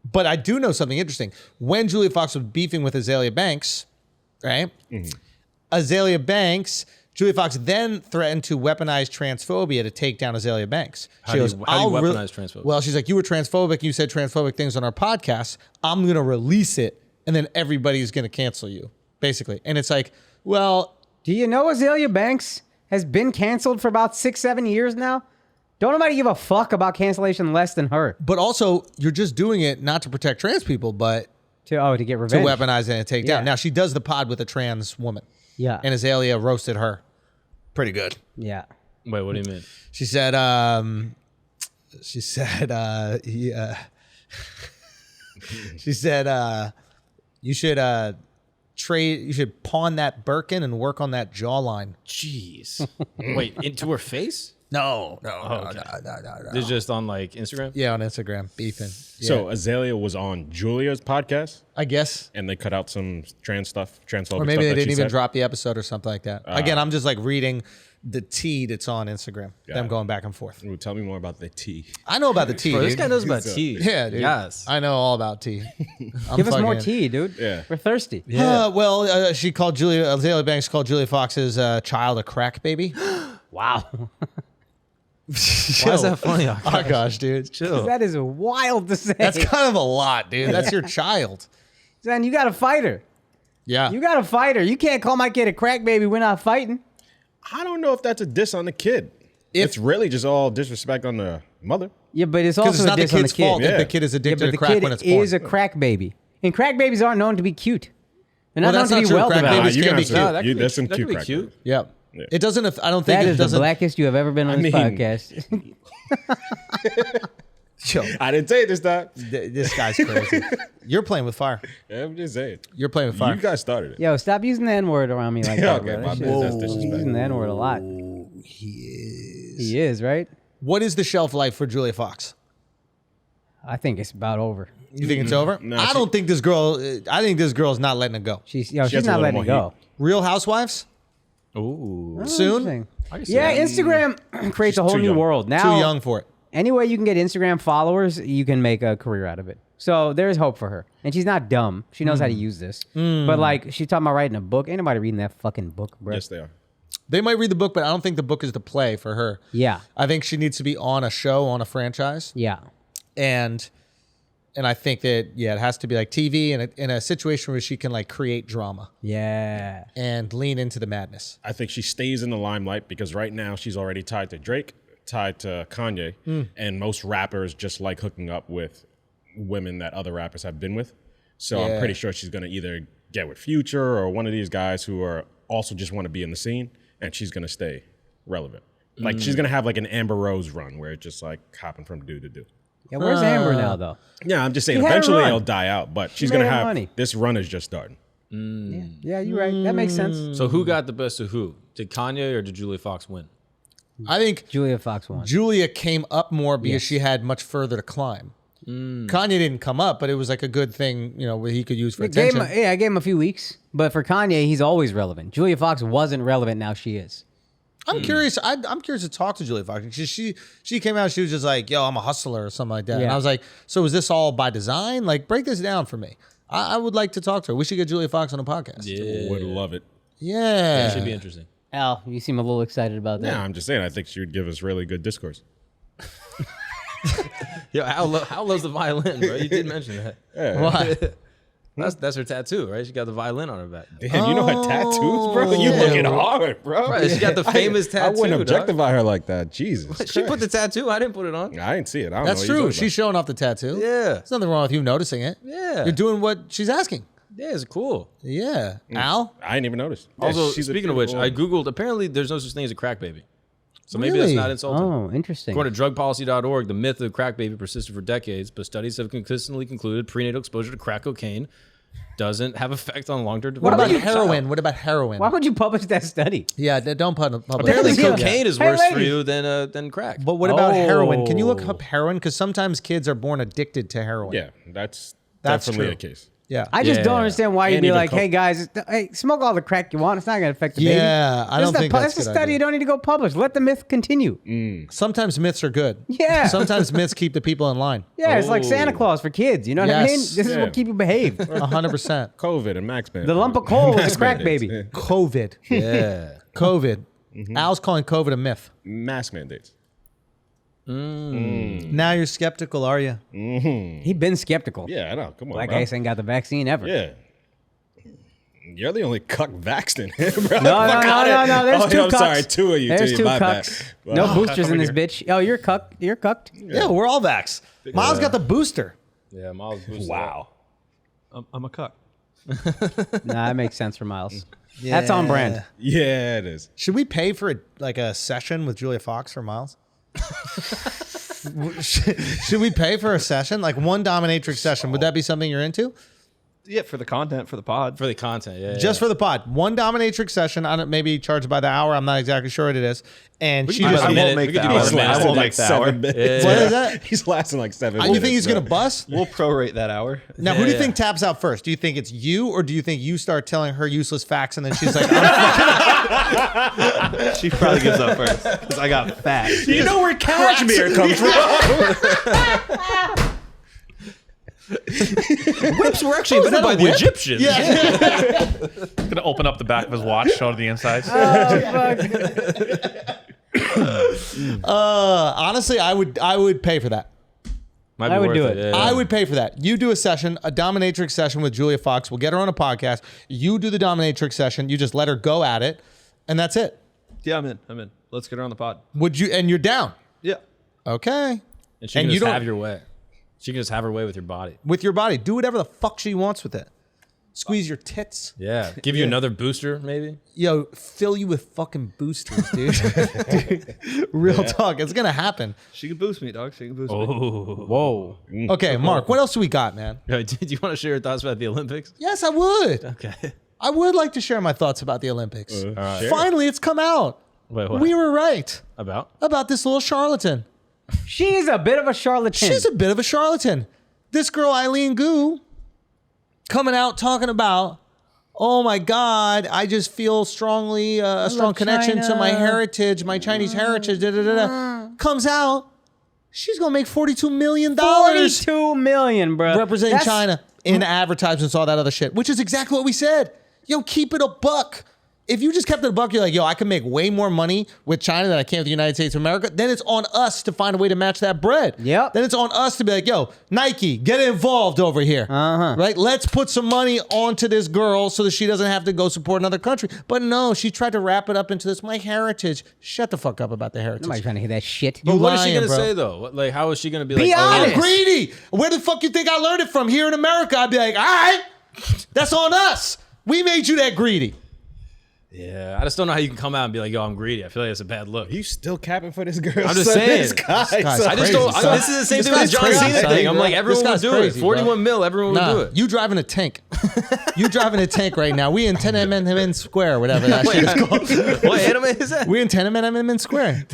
but I do know something interesting. When Julia Fox was beefing with Azalea Banks, right? Azalea Banks, Julia Fox then threatened to weaponize transphobia to take down Azalea Banks. How do you weaponize transphobia? Well, she's like, you were transphobic. You said transphobic things on our podcast. I'm going to release it, and then everybody's going to cancel you, basically. And it's like, well... Do you know Azalea Banks has been canceled for about 6-7 years now? Don't nobody give a fuck about cancellation less than her. But also, you're just doing it not to protect trans people, but... To get revenge. To weaponize it and take down. Yeah. Now, she does the pod with a trans woman. Yeah. And Azalea roasted her. Pretty good. Yeah. Wait, what do you mean? She said, she said, you should pawn that Birkin and work on that jawline. Jeez. Wait, into her face? No. No. This is just on like Instagram? Yeah, on Instagram, beefing. Yeah. So Azalea was on Julia's podcast, I guess. and they cut out some trans stuff, transphobic Or maybe stuff they that didn't she even said. drop the episode or something like that. Again, I'm just like reading the tea that's on Instagram. Them it. going back and forth. Ooh, tell me more about the tea. I know about the tea. Bro, this dude. guy knows about tea. Yeah, dude. Yes. I know all about tea. Give us more tea, dude. Yeah. We're thirsty. She called Azalea Banks called Julia Fox's child a crack baby. Wow. Why is that funny? Oh gosh, dude. Chill. That is wild to say. That's kind of a lot, dude. That's your child. Son, you got to fight her. Yeah. You got to fight her. You can't call my kid a crack baby. We're not fighting. I don't know if that's a diss on the kid. It's really just all disrespect on the mother. Yeah, but it's Because also it's not a the diss on the kid's kid. fault Yeah. if the kid is Yeah, addicted but to the crack kid when it's born. is a crack baby. And crack babies aren't known to be cute. They're not Well, known that's to be not true. well Crack developed. babies you can can be have cute. some- that you- could there's be, some that cute could be crack cute. Yep. Yeah. It doesn't. I don't think That it is the doesn't. blackest you have ever been on this mean- podcast. Yo, I didn't say this time. this guy's crazy. You're playing with fire. I'm just saying. You're playing with fire. You guys started it. Yo, stop using the N-word around me like Yeah, that, okay, bro. my That bad. shit- That's He's disrespect. using the N-word a lot. He is, right? What is the shelf life for Julia Fox? I think it's about over. You think it's over? No, I don't think this girl. I think this girl's not letting it go. She's has a not little letting it more go. Real Housewives Ooh. soon. Interesting. I can see Yeah, that. Instagram creates a whole too new young. world. Now, Too young for it. any way you can get Instagram followers, you can make a career out of it. So there's hope for her. And she's not dumb. She knows how to use this. But like, she's talking about writing a book. Ain't nobody reading that fucking book, bro. Yes, they are. They might read the book, but I don't think the book is the play for her. Yeah. I think she needs to be on a show, on a franchise, Yeah. and I think that it has to be like TV in a situation where she can like create drama Yeah. and lean into the madness. I think she stays in the limelight because right now she's already tied to Drake, tied to Kanye, and most rappers just like hooking up with women that other rappers have been with. So Yeah. I'm pretty sure she's gonna either get with Future or one of these guys who are also just want to be in the scene, and she's gonna stay relevant. Like she's gonna have like an Amber Rose run where it's just like hopping from dude to dude. Yeah, where's Amber now, though? Yeah, I'm just saying She had a eventually run. it'll die out, but she's made gonna her have money. this run is just starting. Yeah, you're right. That makes sense. So who got the best of who? Did Kanye or did Julia Fox win? I think Julia Fox won. Julia came up more because she had much further to climb. Kanye didn't come up, but it was like a good thing, where he could use for I gave attention. him, I gave him a few weeks. But for Kanye, he's always relevant. Julia Fox wasn't relevant. Now she is. I'm curious. I'm curious to talk to Julia Fox. She came out. She was just like, "Yo, I'm a hustler" or something like that. And Yeah. I was like, "So is this all by design? Like, break this down for me. I would like to talk to her. We should get Julia Fox on a podcast." Yeah. Would love it. Yeah. It should be interesting. Al, you seem a little excited about that. Yeah, I'm just saying. I think she would give us really good discourse. Yo, Al loves the violin, bro. You did mention that. Why? That's her tattoo, right? She got the violin on her back. Damn, you know her tattoos, bro. You looking hard, bro. Right, she got the famous I tattoo. wouldn't dog. objectify her like that. Jesus. She put the tattoo. I didn't put it on. I didn't see it. I don't That's know what true. you're She's talking showing off the tattoo. Yeah. There's nothing wrong with you noticing it. Yeah. You're doing what she's asking. Yeah, it's cool. Yeah. Al? about. I didn't even notice. Also, Yeah, she's a speaking of which, beautiful I Googled, apparently there's no such thing as a crack baby. So maybe Really? that's not insulting. Oh, interesting. According to drugpolicy.org, the myth of crack baby persisted for decades, but studies have consistently concluded prenatal exposure to crack cocaine doesn't have effect on long-term What development. about heroin? What about heroin? Why would you publish that study? Yeah, don't publish. Apparently, Yeah. cocaine is Hey, worse for ladies. you than crack. But what about heroin? Can you look Oh. up heroin? Because sometimes kids are born addicted to heroin. Yeah, that's That's definitely true. a case. Yeah. I just don't Yeah. understand why you'd And be even like, hey guys, hey, smoke all the crack you want. It's not going to affect the baby. Yeah, I don't think that's It's a a good study. idea. You don't need to go publish. Let the myth continue. Sometimes myths are good. Yeah. Sometimes myths keep the people in line. Yeah, it's like Santa Oh. Claus for kids. You know what I mean? Yes. This is Yeah. what keep you behaved. 100%. COVID and Max Man. The lump of coal is a crack mandates. baby. COVID. Yeah. COVID. Al's calling COVID a myth. Mask mandates. Now you're skeptical, are you? He been skeptical. Yeah, I know. Come on, Black bro. Ace ain't got the vaccine ever. Yeah. You're the only cuck vaxxed in here, bro. No. There's Oh, two I'm cucks. sorry, two of you. There's two My bad. cucks. Well, No boosters in over this here. bitch. Oh, you're cucked. You're cucked. Yeah, we're all vax. Miles got the booster. Yeah, Miles boosted Wow. I'm a cuck. Nah, that makes sense for Miles. That's on brand. Yeah, it is. Should we pay for a session with Julia Fox for Miles? Should we pay for a session? Like one dominatrix session. Would that be something you're into? Yeah, for the content, for the pod. for the content. Yeah, Just for the pod. One dominatrix session. I don't maybe charged by the hour. I'm not exactly sure what it is. And she do just by the minute. make We could the do hour. by the minute. I won't make the hour. 7 minutes. What is that? He's lasting like 7 You minutes. think he's bro. gonna bust? We'll prorate that hour. Now, who do you Yeah. think taps out first? Do you think it's you, or do you think you start telling her useless facts and then she's like, I'm She probably gives up first because I got fat. You know where cashmere comes from? Whips were actually invented by the Egyptians. Gonna open up the back of his watch, show the insides. honestly, I would pay for that. Might be I would worth do it. Yeah. I would pay for that. You do a session, a dominatrix session with Julia Fox. We'll get her on a podcast. You do the dominatrix session. You just let her go at it, and that's it. Yeah, I'm in. Let's get her on the pod. Would you? And you're down. Yeah. Okay. And she And can you just don't- have your way. She can just have her way with your body. With your body, do whatever the fuck she wants with it. Squeeze your tits. Yeah. Give you another booster, maybe. Yo, fill you with fucking boosters, dude. Dude, real talk. It's gonna happen. She can boost me, dog. She can boost me. Whoa. Okay, Mark, what else do we got, man? Do you want to share your thoughts about the Olympics? Yes, I would. Okay. I would like to share my thoughts about the Olympics. Sure. Finally, it's come out. Wait, what? We were right About this little charlatan. She's a bit of a charlatan. She's a bit of a charlatan. This girl, Eileen Gu, coming out talking about, oh my God, I just feel strongly a strong connection to my heritage, my Chinese heritage. Da, da, da, da. Comes out, she's gonna make $42 million 42 million, bro. representing China in advertisements, all that other shit, which is exactly what we said. Yo, keep it a buck. If you just kept it a buck, you're like, yo, I can make way more money with China than I can with the United States of America. Then it's on us to find a way to match that bread. Yep. Then it's on us to be like, yo, Nike, get involved over here. Right? Let's put some money onto this girl so that she doesn't have to go support another country. But no, she tried to wrap it up into this, my heritage. Shut the fuck up about the heritage. Nobody's trying to hear that shit. But what is she lying, gonna bro. say though? Like, how is she gonna be Be like? honest. I'm greedy. Where the fuck you think I learned it from? Here in America, I'd be like, all right, that's on us. We made you that greedy. Yeah, I just don't know how you can come out and be like, "Yo, I'm greedy." I feel like it's a bad look. You still capping for this girl? I'm just son? saying. This guy, guy's son. I just crazy, don't. son. This is the same This thing with guy's John crazy, Cena son. thing. I'm like, This everyone would guy's do crazy, it. bro. 41 mil, everyone would do it. You driving a tank. You driving a tank right now. We in Tiananmen Square, whatever that shit is called. What anime is that? We in Tiananmen Square.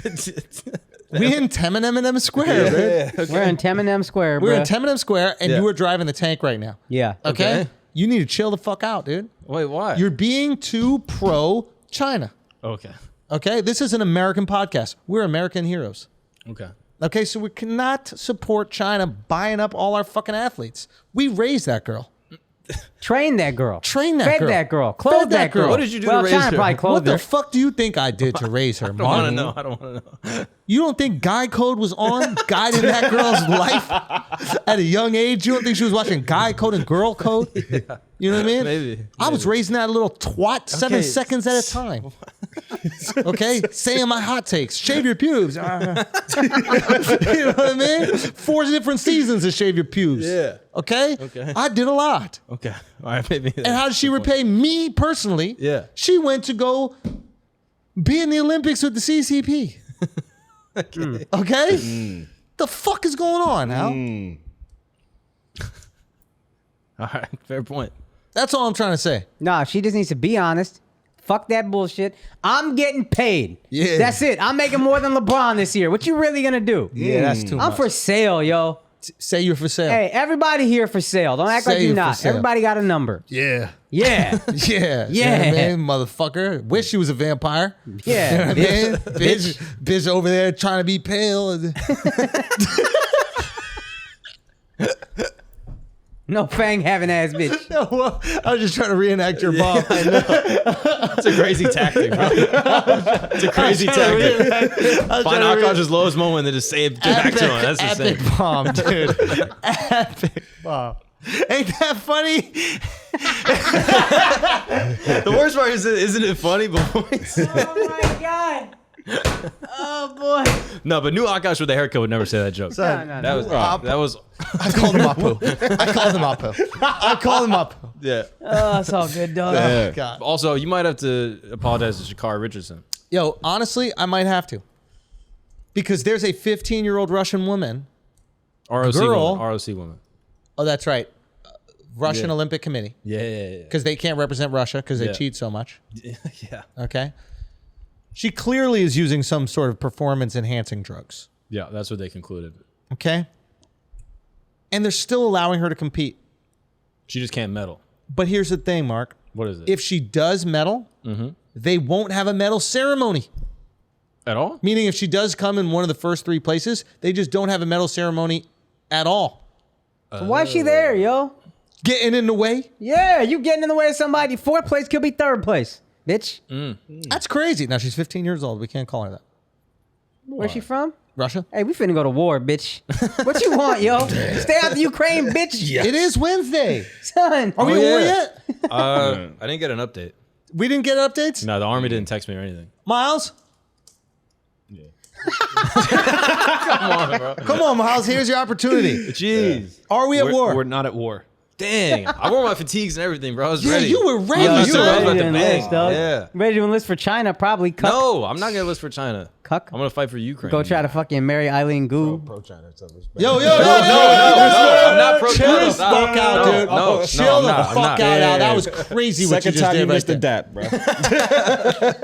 We in Tiananmen Square, dude. We're in Temenem Square, bro. We're in Tiananmen Square, and you are driving the tank right now. Yeah. Okay? Okay. You need to chill the fuck out, dude. Wait, why? You're being too pro China. okay. Okay? This is an American podcast. We're American heroes. Okay. Okay, so we cannot support China buying up all our fucking athletes. We raised that girl. Train that girl. Train that Fed girl. that girl. Clothed Fed that that girl. girl. What did you do well, to raise China her? probably What clothed the her. fuck do you think I did to raise her, I don't want to Martin? know. I don't want to know. You don't think Guy Code was on guiding that girl's life at a young age? You don't think she was watching Guy Code and Girl Code? You know what I mean? Maybe. I was raising that little twat 7 Okay. seconds at a time. Okay? Saying my hot takes. Shave your pubes. You know what I mean? 4 different seasons to shave your pubes. Yeah. Okay? Okay. I did a lot. Okay. All right. Maybe. And how did she repay me personally? Yeah. She went to go be in the Olympics with the CCP. Okay? The fuck is going on, Al? All right. Fair point. That's all I'm trying to say. Nah, she just needs to be honest. Fuck that bullshit. I'm getting paid. Yeah. That's it. I'm making more than LeBron this year. What you really gonna do? Yeah, that's too I'm much. for sale, yo. Say you're for sale. Hey, everybody here for sale. Don't act Say like you're you're for not. sale. Everybody got a number. Yeah. Yeah. Yeah. Yeah. You know what I mean, motherfucker. Wish she was a vampire. Yeah. You know what I mean? Bitch over there trying to be pale. No fang having ass bitch. No, well, I was just trying to reenact your bomb. It's a crazy tactic, bro. It's a crazy tactic. Find Akaash's lowest moment and then just say it back to him. That's the same. Epic bomb, dude. Epic bomb. Ain't that funny? The worst part is, isn't it funny? But Oh my god. Oh boy. no, but new Akaash with a haircut would never say that joke. No. That was I called him Apu. I called him Apu. yeah. Oh, it's all good, dog. Oh, God. Also, you might have to apologize to Shakar Richardson. Yo, honestly, I might have to. Because there's a 15-year-old Russian woman. ROC Girl. woman. ROC woman. Oh, that's right. Russian Olympic Committee. Yeah. Because they can't represent Russia because they Yeah. cheat so much. Yeah. Okay. She clearly is using some sort of performance-enhancing drugs. Yeah, that's what they concluded. Okay. And they're still allowing her to compete. She just can't medal. But here's the thing, Mark. What is it? If she does medal, they won't have a medal ceremony. At all? Meaning if she does come in one of the first 3 places, they just don't have a medal ceremony at all. So why is she there, yo? Getting in the way? Yeah, you getting in the way of somebody. 4th place could be 3rd place, bitch. That's crazy. Now she's 15 years old. We can't call her that. Where's she from? Russia? Hey, we finna go to war, bitch. What you want, yo? Stay out the Ukraine, bitch. It is Wednesday. Son. Are we at war yet? I didn't get an update. We didn't get updates? No, the army didn't text me or anything. Miles? Yeah. Come on, Miles. Here's your opportunity. Jeez. Are we at war? We're not at war. Dang. I wore my fatigues and everything, bro. I was Yeah, ready. you were ready, I was son. about Ready to to bang. enlist, dog. Yeah. Ready to enlist for China, probably. Cuck. No, I'm not going to list for China. Cuck. I'm going to fight for Ukraine. Go try to fucking marry Eileen Gu. Yo, I'm not pro Chill the Stop. fuck out, dude. No, Chill I'm the not. fuck out. That was crazy what you Second just time did you right missed the there. dap, bro.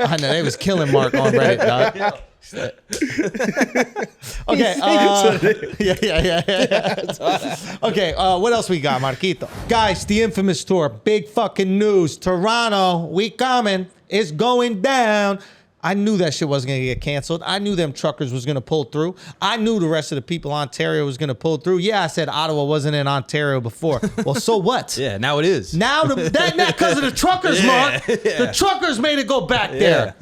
I know, they was killing Mark on Reddit, dog. Okay. Yeah. Okay. What else we got, Marquito? Guys, the infamous tour. Big fucking news. Toronto, we coming. It's going down. I knew that shit wasn't gonna get canceled. I knew them truckers was gonna pull through. I knew the rest of the people in Ontario was gonna pull through. Yeah, I said Ottawa wasn't in Ontario before. Well, so what? Yeah, now it is. Now that because of the truckers, Mark. The truckers made it go back there.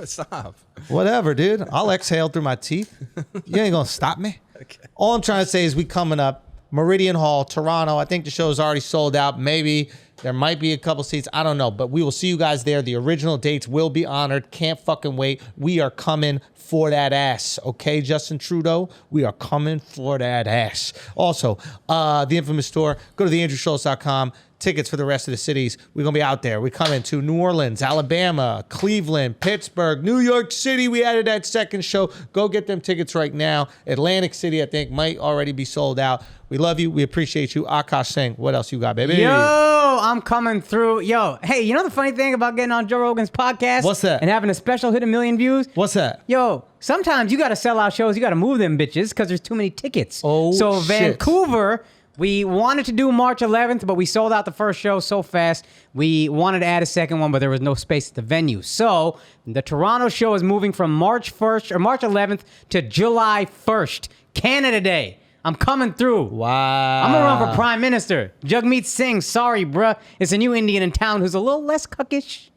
Stop. Whatever, dude. I'll exhale through my teeth. You ain't gonna stop me. Okay. All I'm trying to say is we coming up. Meridian Hall, Toronto. I think the show's already sold out. Maybe there might be a couple seats. I don't know. But we will see you guys there. The original dates will be honored. Can't fucking wait. We are coming for that ass. Okay, Justin Trudeau? We are coming for that ass. Also, the infamous tour. Go to theandrewschultz.com. Tickets for the rest of the cities. We're going to be out there. We're coming to New Orleans, Alabama, Cleveland, Pittsburgh, New York City. We added that second show. Go get them tickets right now. Atlantic City, I think, might already be sold out. We love you. We appreciate you. Akaash Singh, what else you got, baby? Yo, I'm coming through. Yo, hey, you know the funny thing about getting on Joe Rogan's podcast? What's that? And having a special hit 1 million views? What's that? Yo, sometimes you got to sell out shows. You got to move them bitches because there's too many tickets. Oh, so shit. Vancouver, we wanted to do March 11th, but we sold out the first show so fast. We wanted to add a second one, but there was no space at the venue. So the Toronto show is moving from March 1st or March 11th to July 1st, Canada Day. I'm coming through. Wow. I'm gonna run for Prime Minister. Jagmeet Singh, sorry, bruh. It's a new Indian in town who's a little less cuckish.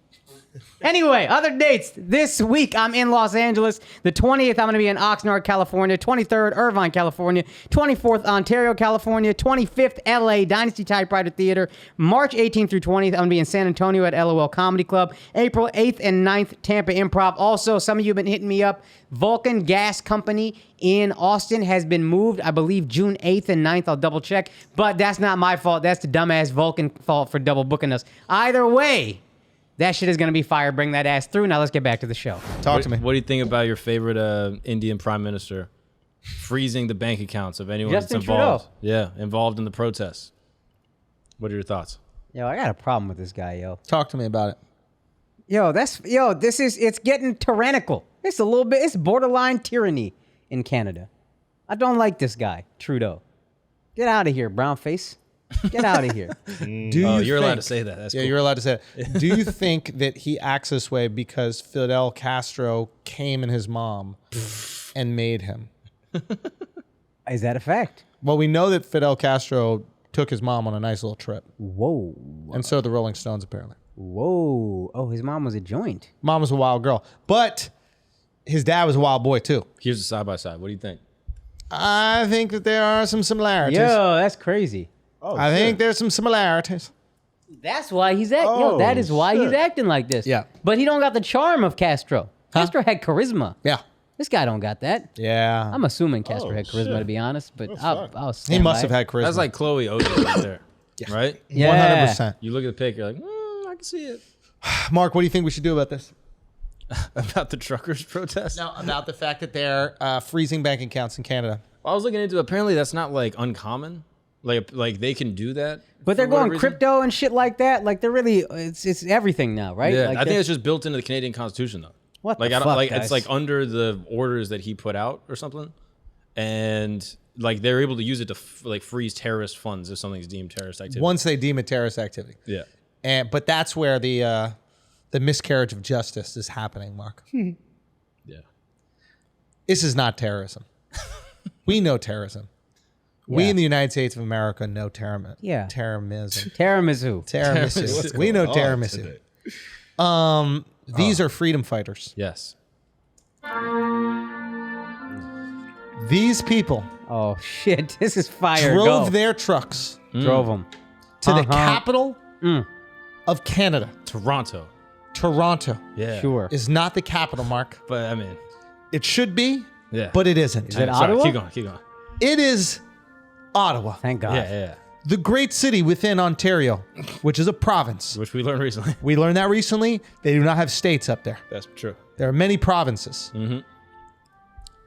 Anyway, other dates. This week, I'm in Los Angeles. The 20th, I'm going to be in Oxnard, California. 23rd, Irvine, California. 24th, Ontario, California. 25th, LA, Dynasty Typewriter Theater. March 18th through 20th, I'm going to be in San Antonio at LOL Comedy Club. April 8th and 9th, Tampa Improv. Also, some of you have been hitting me up. Vulcan Gas Company in Austin has been moved. I believe June 8th and 9th. I'll double check. But that's not my fault. That's the dumbass Vulcan fault for double booking us. Either way, that shit is going to be fire. Bring that ass through. Now let's get back to the show. Talk to me. What do you think about your favorite Indian prime minister freezing the bank accounts of anyone Justin that's involved? Trudeau. Yeah, involved in the protests. What are your thoughts? Yo, I got a problem with this guy, yo. Talk to me about it. It's getting tyrannical. It's borderline tyranny in Canada. I don't like this guy, Trudeau. Get out of here, brown face. Get out of here. You're allowed to say that. That's Yeah, cool. you're allowed to say it. Do you think that he acts this way because Fidel Castro came in his mom and made him? Is that a fact? Well, we know that Fidel Castro took his mom on a nice little trip. Whoa. And so the Rolling Stones, apparently. Whoa. Oh, his mom was a joint. Mom was a wild girl. But his dad was a wild boy, too. Here's a side by side. What do you think? I think that there are some similarities. Yo, that's crazy. I think there's some similarities. That's why he's acting. Yo, that is why he's acting like this. Yeah. But he don't got the charm of Castro. Castro had charisma. Yeah. This guy don't got that. Yeah. I'm assuming Castro had charisma, to be honest, but I'll He stand must by have it. had charisma. That's like Chloe Otis right there. Right? Yeah. 100%. You look at the pic, you're like, I can see it. Mark, what do you think we should do about this? About the truckers' protest? No, about the fact that they're freezing bank accounts in Canada. Well, I was looking into apparently that's not like uncommon. Like they can do that. But they're for whatever going reason. crypto and shit like that. Like they're really, it's everything now, right? Yeah, Like I think they're- it's just built into the Canadian Constitution though. What Like the I don't fuck, like guys? it's like under the orders that he put out or something, and like they're able to use it to like freeze terrorist funds if something's deemed terrorist activity. Once they deem it terrorist activity. Yeah. But that's where the miscarriage of justice is happening, Mark. Yeah. This is not terrorism. We know terrorism. We Yeah. in the United States of America know terrorism. Yeah. Terrorism. Tiramisu. Tiramisu. We know tiramisu. These are freedom fighters. Yes. These people Oh shit, this is fire. drove Go. their trucks Drove them. to the Uh-huh. capital of Canada. Toronto. Toronto Yeah. Sure. is not the capital, Mark. But I mean, It should be, yeah. but it isn't. Is it Sorry, Ottawa? Keep going. Keep going. It is Ottawa, Thank God. Yeah. the great city within Ontario, which is a province. Which we learned recently. We learned that recently. They do not have states up there. That's true. There are many provinces.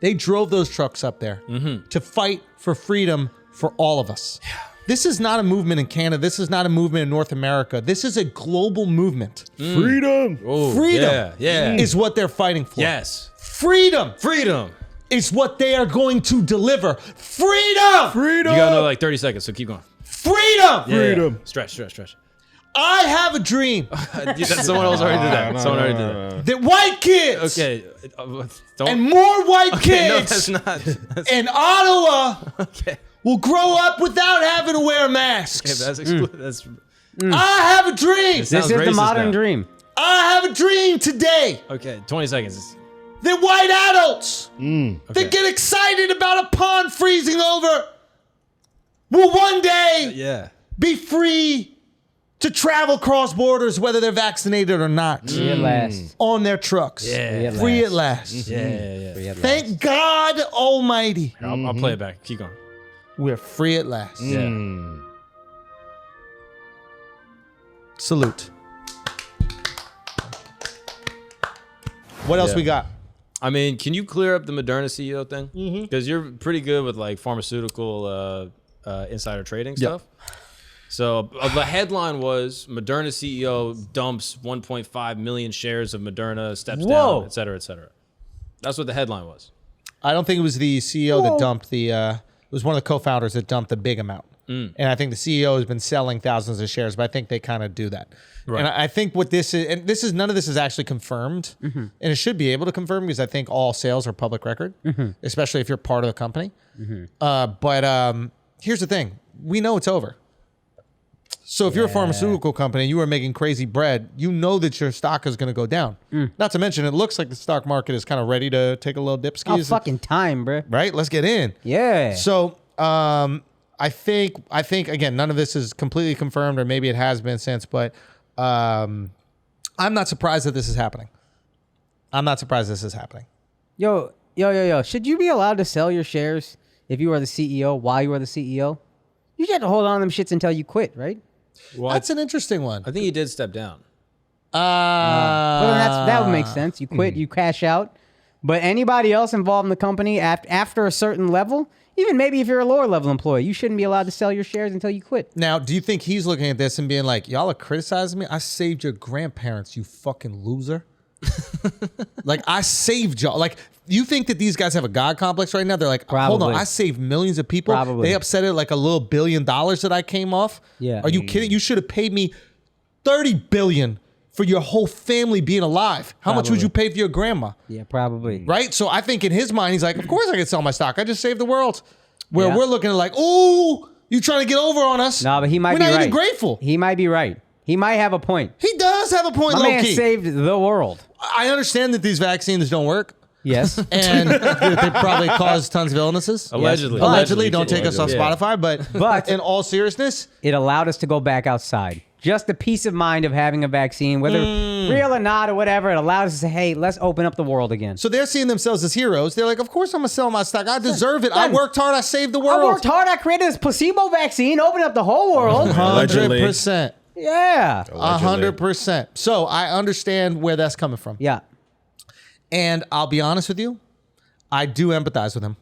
They drove those trucks up there to fight for freedom for all of us. This is not a movement in Canada. This is not a movement in North America. This is a global movement. Freedom. Oh, Freedom Yeah. is what they're fighting for. Yes. Freedom Freedom. is what they are going to deliver. Freedom! Freedom. You got another like 30 seconds, so keep going. Freedom! Yeah. Stretch. I have a dream Someone else already did that. Someone already did that. that white kids Okay. Don't. and more white Okay, no, kids that's not. That's, in Ottawa okay. will grow up without having to wear masks. That's that's. I have a dream. This is Sounds the racist modern now. dream. I have a dream today Okay, 20 seconds. that white adults that get excited about a pond freezing over will one day Yeah. be free to travel cross borders, whether they're vaccinated or not, Free at last. on their trucks. Yeah. Free at last. Yeah. Free at last. Thank God Almighty, I'll play it back. Keep going. we're free at last. Yeah. Salute. What else Yeah. we got? I mean, can you clear up the Moderna CEO thing? Because you're pretty good with like pharmaceutical insider trading stuff. So the headline was Moderna CEO dumps 1.5 million shares of Moderna, steps Whoa. down, et cetera, et cetera. That's what the headline was. I don't think it was the CEO that dumped the. It was one of the co-founders that dumped the big amount, and I think the CEO has been selling thousands of shares. But I think they kind of do that. Right. And I think what this is, and this is none of this is actually confirmed, and it should be able to confirm because I think all sales are public record, especially if you're part of the company. But here's the thing: we know it's over. So if you're a pharmaceutical company and you are making crazy bread, you know that your stock is going to go down. Not to mention, it looks like the stock market is kind of ready to take a little dip Oh, skis. fucking time, bruh. Right? Let's get in. Yeah. So I think again, none of this is completely confirmed, or maybe it has been since, but I'm not surprised that this is happening. I'm not surprised this is happening. Yo. Should you be allowed to sell your shares if you are the CEO while you are the CEO? You just have to hold on to them shits until you quit, right? Well, That's an interesting one. I think he did step down. Well, then that would make sense. You quit, you cash out. But anybody else involved in the company after a certain level, even maybe if you're a lower level employee, you shouldn't be allowed to sell your shares until you quit. Now, do you think he's looking at this and being like, y'all are criticizing me? I saved your grandparents, you fucking loser. Like, I saved y'all. Like, You think that these guys have a God complex right now? They're like, hold on, Probably. I saved millions of people. Probably. They upset it like a little $1 billion that I came off. Yeah. Are you kidding? You should have paid me $30 billion for your whole family being alive. How much would Probably. you pay for your grandma? Yeah, probably. Right? So I think in his mind, he's like, of course I can sell my stock. I just saved the world. Where Yeah. we're looking at like, ooh, you trying to get over on us. No, but he might We're be not right. even grateful. He might be right. He might have a point. He does have a point, My low man key. saved the world. I understand that these vaccines don't work. Yes. And they probably cause tons of illnesses. Allegedly. Allegedly, don't take us off Yeah. Spotify, but in all seriousness, It allowed us to go back outside. Just the peace of mind of having a vaccine, whether real or not or whatever, it allowed us to say, hey, let's open up the world again. so they're seeing themselves as heroes. They're like, of course I'm gonna sell my stock. I deserve it. I worked hard. I saved the world. I worked hard. I created this placebo vaccine, opened up the whole world. Allegedly. 100%. Yeah. 100%. So I understand where that's coming from. Yeah. And I'll be honest with you, I do empathize with him.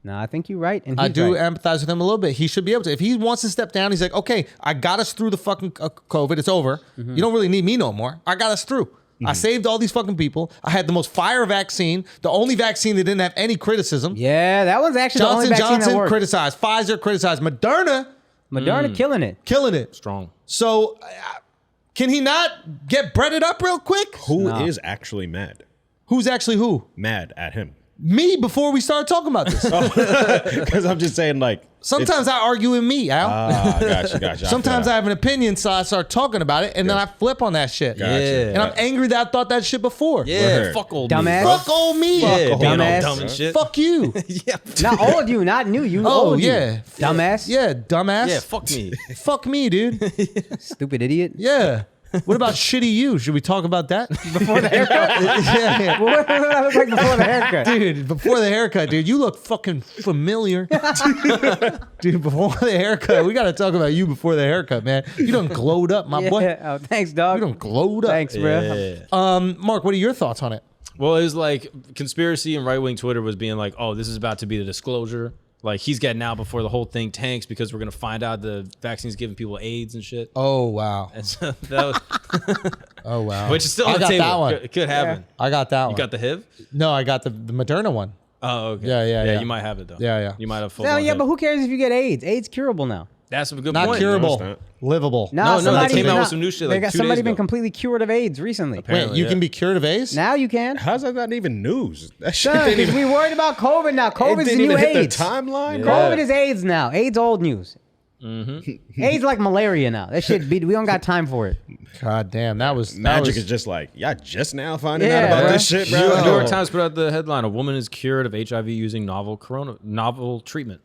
No, I think you're right. And I he's do right. empathize with him a little bit. He should be able to. If he wants to step down, he's like, okay, I got us through the fucking COVID. It's over. Mm-hmm. You don't really need me no more. I got us through. I saved all these fucking people. I had the most fire vaccine, the only vaccine that didn't have any criticism. Yeah, that was actually the only Johnson vaccine that Johnson worked. criticized. Pfizer criticized. Moderna Moderna killing it. killing it. Strong. So can he not get breaded up real quick? Who is actually mad? Who's actually who? Mad at him. Me before we started talking about this. Because I'm just saying, like, Sometimes I argue with me, Al. gotcha. Sometimes I have an opinion, so I start talking about it, and then I flip on that shit. Gotcha. And I'm angry that I thought that shit before. Yeah, Word. fuck old Dumbass. me. bro. Fuck old me. Yeah, being all dumbass. dumb and shit. Fuck you. Not old you, not new. You Oh, old you. yeah. Dumbass. Yeah, dumbass. Yeah, fuck me. Fuck me, dude. Stupid idiot. Yeah. What about shitty you? Should we talk about that? Before the haircut? Yeah. What did I look like before the haircut? Dude, before the haircut, dude, you look fucking familiar. Dude, before the haircut, we got to talk about you before the haircut, man. You done glowed up, my boy. Yeah. Oh, thanks, dog. You done glowed up. Thanks, bro. Yeah. Mark, what are your thoughts on it? Well, it was like conspiracy and right wing Twitter was being like, oh, this is about to be the disclosure. Like he's getting out before the whole thing tanks because we're gonna find out the vaccine's giving people AIDS and shit. Oh, wow. And so that was, Oh, wow. which is still I on the got table. that one. Could happen. I got that You one. got the HIV? No, I got the Moderna one. Oh, okay. Yeah. You might have it though. Yeah. You might have full. No, on yeah, HIV. but who cares if you get AIDS? AIDS curable now. That's a good Not point. curable. No, it's Livable. No, they somebody- came out no, with some new shit they like got 2 somebody days been ago. completely cured of AIDS recently. Wait, Apparently, you yeah. can be cured of AIDS? Now you can. How's that not even news? That shit Son, didn't 'cause even, we worried about COVID now. it COVID's the didn't new even hit AIDS. the timeline. Yeah. bro. COVID is AIDS now. AIDS old news. AIDS like malaria now. That shit, we don't got time for it. God damn, that was Magic is just like, y'all just now finding Yeah, out about bro. this shit, New bro. York Times put out the headline: "A woman is cured of HIV using novel treatment."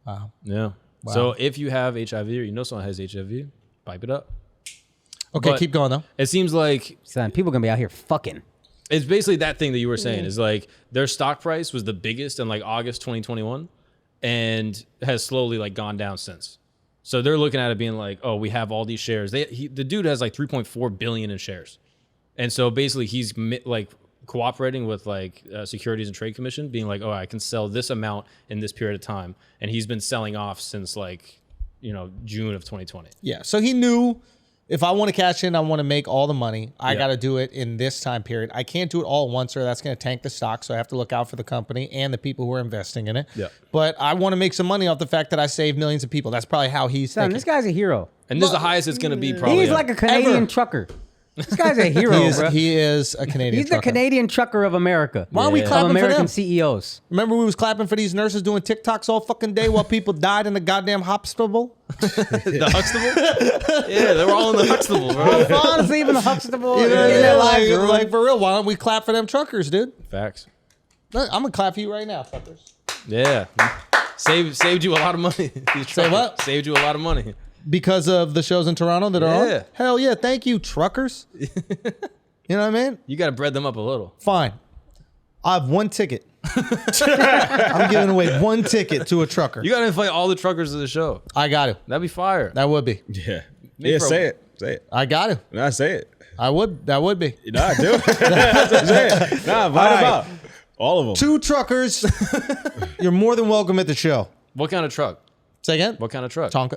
Wow. Yeah. So if you have HIV or you know someone has HIV, pipe it up. Okay, But keep going though. It seems like Son, people gonna be out here fucking. it's basically that thing that you were saying is like their stock price was the biggest in like August 2021 and has slowly like gone down since. So they're looking at it being like, oh, we have all these shares. The dude has like 3.4 billion in shares. And so basically he's like cooperating with like Securities and Trade Commission being like, oh, I can sell this amount in this period of time. And he's been selling off since like, June of 2020. Yeah, so he knew if I want to cash in, I want to make all the money. I Yeah. got to do it in this time period. I can't do it all at once or that's going to tank the stock. So I have to look out for the company and the people who are investing in it. Yeah. But I want to make some money off the fact that I saved millions of people. That's probably how he's Son, thinking. this guy's a hero. And this is the highest it's going to be probably. He's like a Canadian Ever. trucker. This guy's a hero, bro. He is a Canadian He's the trucker. Canadian trucker of America. Why are we Yeah. Of clapping for American them? CEOs. Remember we was clapping for these nurses doing TikToks all fucking day while people died in the goddamn hospital? the Huxtable? Yeah, they were all in the Huxtable, bro. Honestly, even the Huxtable. You know what I in mean? their lives, bro. Like for real, why don't we clap for them truckers, dude? Facts. Look, I'm gonna clap for you right now, fuckers. Yeah. Saved you a lot of money. Say what? Saved you a lot of money. Because of the shows in Toronto that are Yeah. on? Hell yeah, thank you, truckers. You know what I mean? You got to bread them up a little. Fine. I have one ticket. I'm giving away one ticket to a trucker. You got to invite all the truckers to the show. I got to. That'd be fire. That would be. Yeah. Maybe Yeah, for a- say it. Say it. I got to. Nah, say it. I would. That would be. Nah, do it. Say it. Nah, invite them out. All of them. 2 truckers. You're more than welcome at the show. What kind of truck? Say again? What kind of truck? Tonka.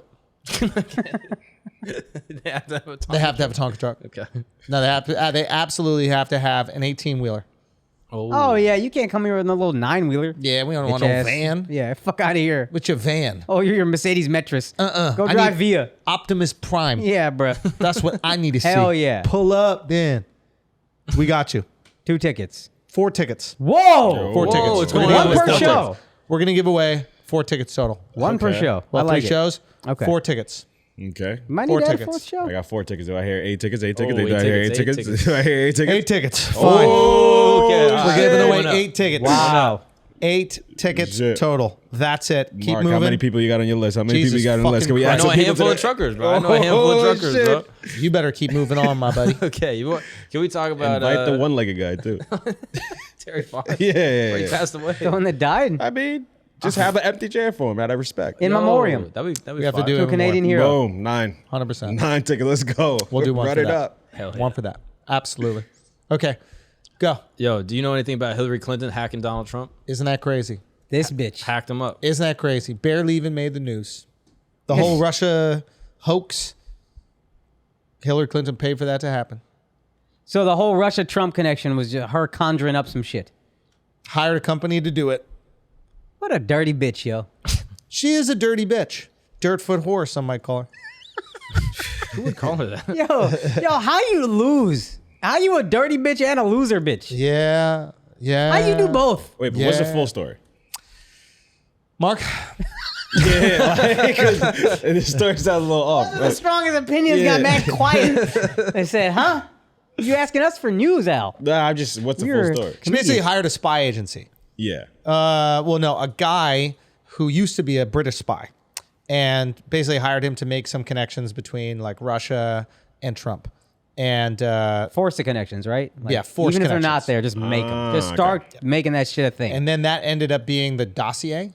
They have to have a They have to have a Tonka truck. Okay. No, they absolutely have to have an 18-wheeler. Oh yeah, you can't come here with a little 9-wheeler. Yeah, we don't want no van. Yeah, fuck out of here. What's your van? Oh, you're your Mercedes Metris. Go I drive need Via. Optimus Prime. Yeah, bro. That's what I need to see. Hell yeah. Pull up, then. We got you. 2 tickets. 4 tickets. Whoa. 4 tickets. it's We're gonna gonna be give one away per show. We're gonna give away 4 tickets total. One per show. Well, I like 3 it. shows. Okay. 4 tickets. Okay. Might 4 need to add a tickets. 4th show. I got 4 tickets. Do I hear 8 tickets? 8 tickets? Oh, Do I hear 8 8 tickets? tickets. Do I hear 8 tickets? 8 tickets. Fine. Oh, okay. We're giving away 8 tickets. Wow. 8 tickets Shit. total. That's it. Keep Mark, moving. how many people you got on your list? How many Jesus people you got on the list? Can we fucking add I know some a people handful of to truckers, bro. I know a handful of truckers, bro. You better keep moving on, my buddy. Okay, can we talk about Invite the one-legged guy too. Terry Fox? Yeah, Where he yeah. passed away. The one that died. I mean, just have an empty chair for him out of respect. In memoriam. That'd be We have to fire. do To a it Canadian more. hero. Boom, 9. 100%. 9 tickets. Let's go. We'll do one Run for it that. up. Hell yeah. One for that. Absolutely. Okay. Go. Yo, do you know anything about Hillary Clinton hacking Donald Trump? Isn't that crazy? This bitch. Hacked him up. Isn't that crazy? Barely even made the news. The whole Russia hoax. Hillary Clinton paid for that to happen. So the whole Russia-Trump connection was just her conjuring up some shit. Hired a company to do it. What a dirty bitch, yo. She is a dirty bitch. Dirtfoot whore, some might call her. Who would call her that? Yo, how you lose? How you a dirty bitch and a loser bitch? Yeah. Yeah. How you do both? Wait, but what's the Yeah. full story? Mark? Yeah, like, 'cause the story sounds a little off. The strongest opinions got mad quiet. They said, huh? You asking us for news, Al? Nah, I'm just, what's the You're- full story? She basically hired a spy agency. Yeah. Well, no, a guy who used to be a British spy, and basically hired him to make some connections between like Russia and Trump, and Force the connections, right? Like, Yeah, force even if they're connections. not there, just make them. Just start making that shit a thing. and then that ended up being the dossier,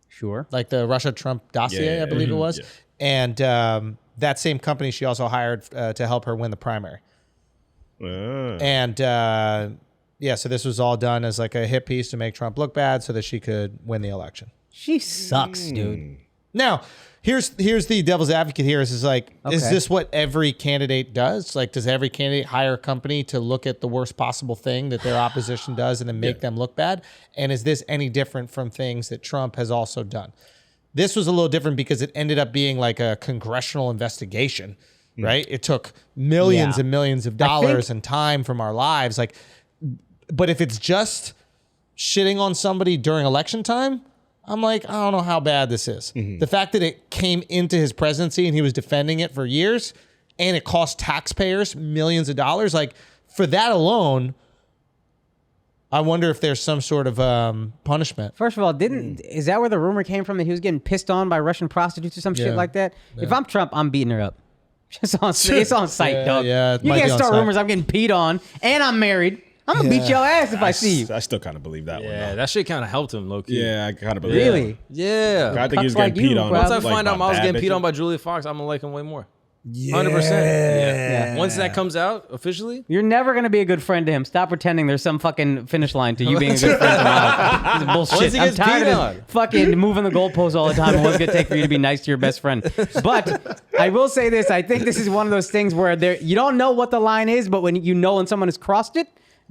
sure. like the Russia-Trump dossier, Yeah, I believe it was, yeah. and that same company she also hired to help her win the primary, and yeah, so this was all done as like a hit piece to make Trump look bad so that she could win the election. She sucks, dude. Now, here's the devil's advocate here is like, is Okay. this what every candidate does? Like, does every candidate hire a company to look at the worst possible thing that their opposition does and then make them look bad? And is this any different from things that Trump has also done? This was a little different because it ended up being like a congressional investigation, right? It took millions Yeah. and millions of dollars and time from our lives. Like, but if it's just shitting on somebody during election time, I'm like, I don't know how bad this is. The fact that it came into his presidency and he was defending it for years and it cost taxpayers millions of dollars, like for that alone, I wonder if there's some sort of punishment. First of all, is that where the rumor came from that he was getting pissed on by Russian prostitutes or some Yeah. shit like that? If I'm Trump, I'm beating her up. Just on, it's on site, Yeah, dog. yeah, it You might can't be on start site. rumors I'm getting peed on and I'm married. I'm gonna beat your ass if I see you. I still kind of believe that one. Yeah, though. that shit kind of helped him, low key. Yeah, I kind of believe Really? Yeah. that. I think he was Cucks like getting you, peed on. bro. Once I like, find out by I was bad getting peed bitches. on by Julia Fox, I'm gonna like him way more. 100%. Yeah. Once that comes out officially, You're never gonna be a good friend to him. Stop pretending there's some fucking finish line to you being a good friend to him. This is bullshit. Once he I'm gets tired peed of on. this fucking moving the goalposts all the time and what's it gonna take for you to be nice to your best friend. But I will say this: I think this is one of those things where you don't know what the line is, but when you know when someone has crossed it.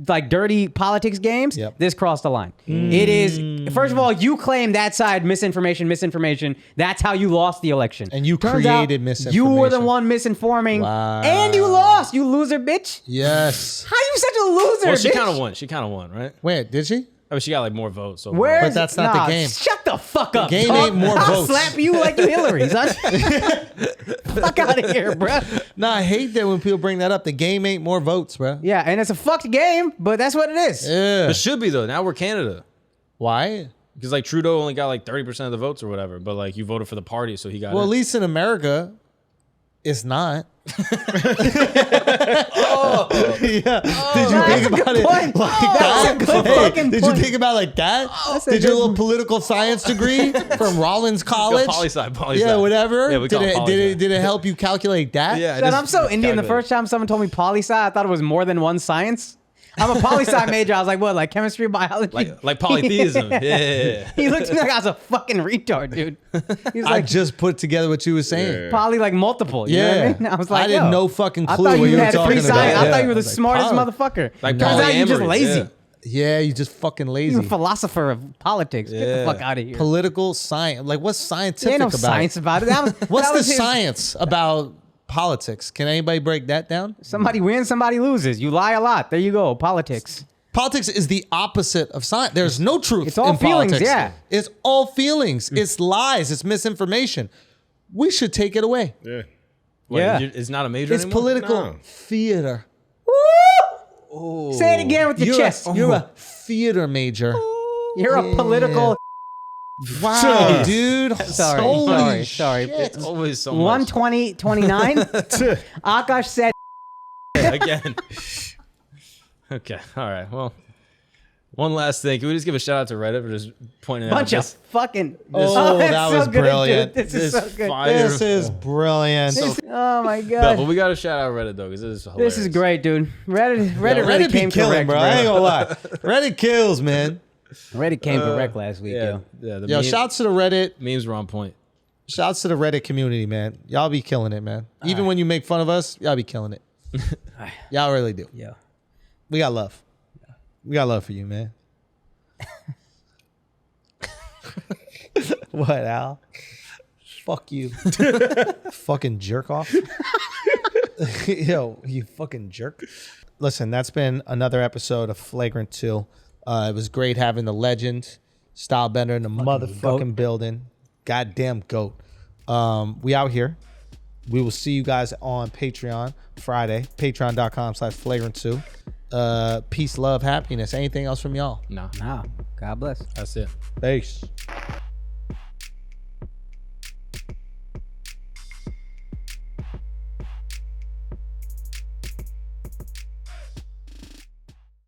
Like dirty politics games, this crossed the line. It is, first of all, you claim that side misinformation. That's how you lost the election. And you Turns out created misinformation. You were the one misinforming. Wow. And you lost, you loser bitch. Yes. How you such a loser, well, she bitch? kind of won. She kind of won, right? Wait, did she? I mean, she got like more votes. So Where's, But that's not the nah, game. Shut the fuck up. game dog. ain't more I'll votes. slap you like you Hillary, son. Fuck out of here, bruh. Nah, I hate that when people bring that up. The game ain't more votes, bro. Yeah, and it's a fucked game, but that's what it is. Yeah. it should be though. Now we're Canada Why? because like Trudeau only got like 30% of the votes or whatever, but like you voted for the party, so he got. Well, at in. least in America, it's not. Yeah. Did you think about it point. like That's that? a good fucking Did point. you think about it like that? a Did your good- little political science degree from Rollins College? poli-sci. Yeah, whatever. Yeah, we did call it it poli-sci. did it help you calculate that? Yeah, Son, just I'm so Indian. The calculate. first time someone told me poli-sci, I thought it was more than one science. I'm a poli-sci major. I was like, what, like chemistry, biology? like polytheism. Yeah. He looked at me like I was a fucking retard, dude. He was I like, just put together what you were saying. poly like multiple. You know what I mean? I was like, I didn't yo, know fucking I clue thought what you you were had talking three about. science. I Yeah. thought you were the I was like, smartest poly. motherfucker. Like Turns out you're just polyamory, lazy. yeah. Yeah, you just fucking lazy. You're a philosopher of politics. Get the fuck out of here. Political science. Like, what's scientific There ain't no about science it? about it. That was, What's that the was his- science about politics? Can anybody break that down? Somebody wins, somebody loses. You lie a lot. There you go. Politics. Politics is the opposite of science. There's no truth. It's all in feelings, politics. yeah. It's all feelings. It's lies. It's misinformation. We should take it away. Yeah. What, Yeah. It's not a major It's anymore? political No. theater. Say it again with your chest. You're a theater major. You're a political. Wow, dude. Sorry, Holy sorry. shit. It's always so much. 120.29. Akaash said. Again. Okay. All right. Well, one last thing. Can we just give a shout out to Reddit for just pointing Bunch out of fucking. Oh, it's that so was good, dude. brilliant. This is so good. fire. This is brilliant. Oh my No, god. but we got to shout out Reddit though, because this is hilarious. This is great, dude. Reddit Yeah, really Reddit came be killing, correct, bro. I ain't gonna lie. Reddit kills, man. Reddit came correct last week, Yeah. yo. Yeah. The Yo, shouts to the Reddit. memes were on point. Shouts to the Reddit community, man. Y'all be killing it, man. Even when you make fun of us, y'all be killing it. Y'all really do. Yeah. We got love. We got love for you, man. What, Al? Fuck you. Fucking jerk off. Yo, you fucking jerk. Listen, that's been another episode of Flagrant 2. It was great having the legend, Stylebender in the motherfucking building. Goddamn goat. We out here. We will see you guys on Patreon Friday. Patreon.com/flagrant2. Peace, love, happiness. Anything else from y'all? No. Nah. God bless. That's it. Peace.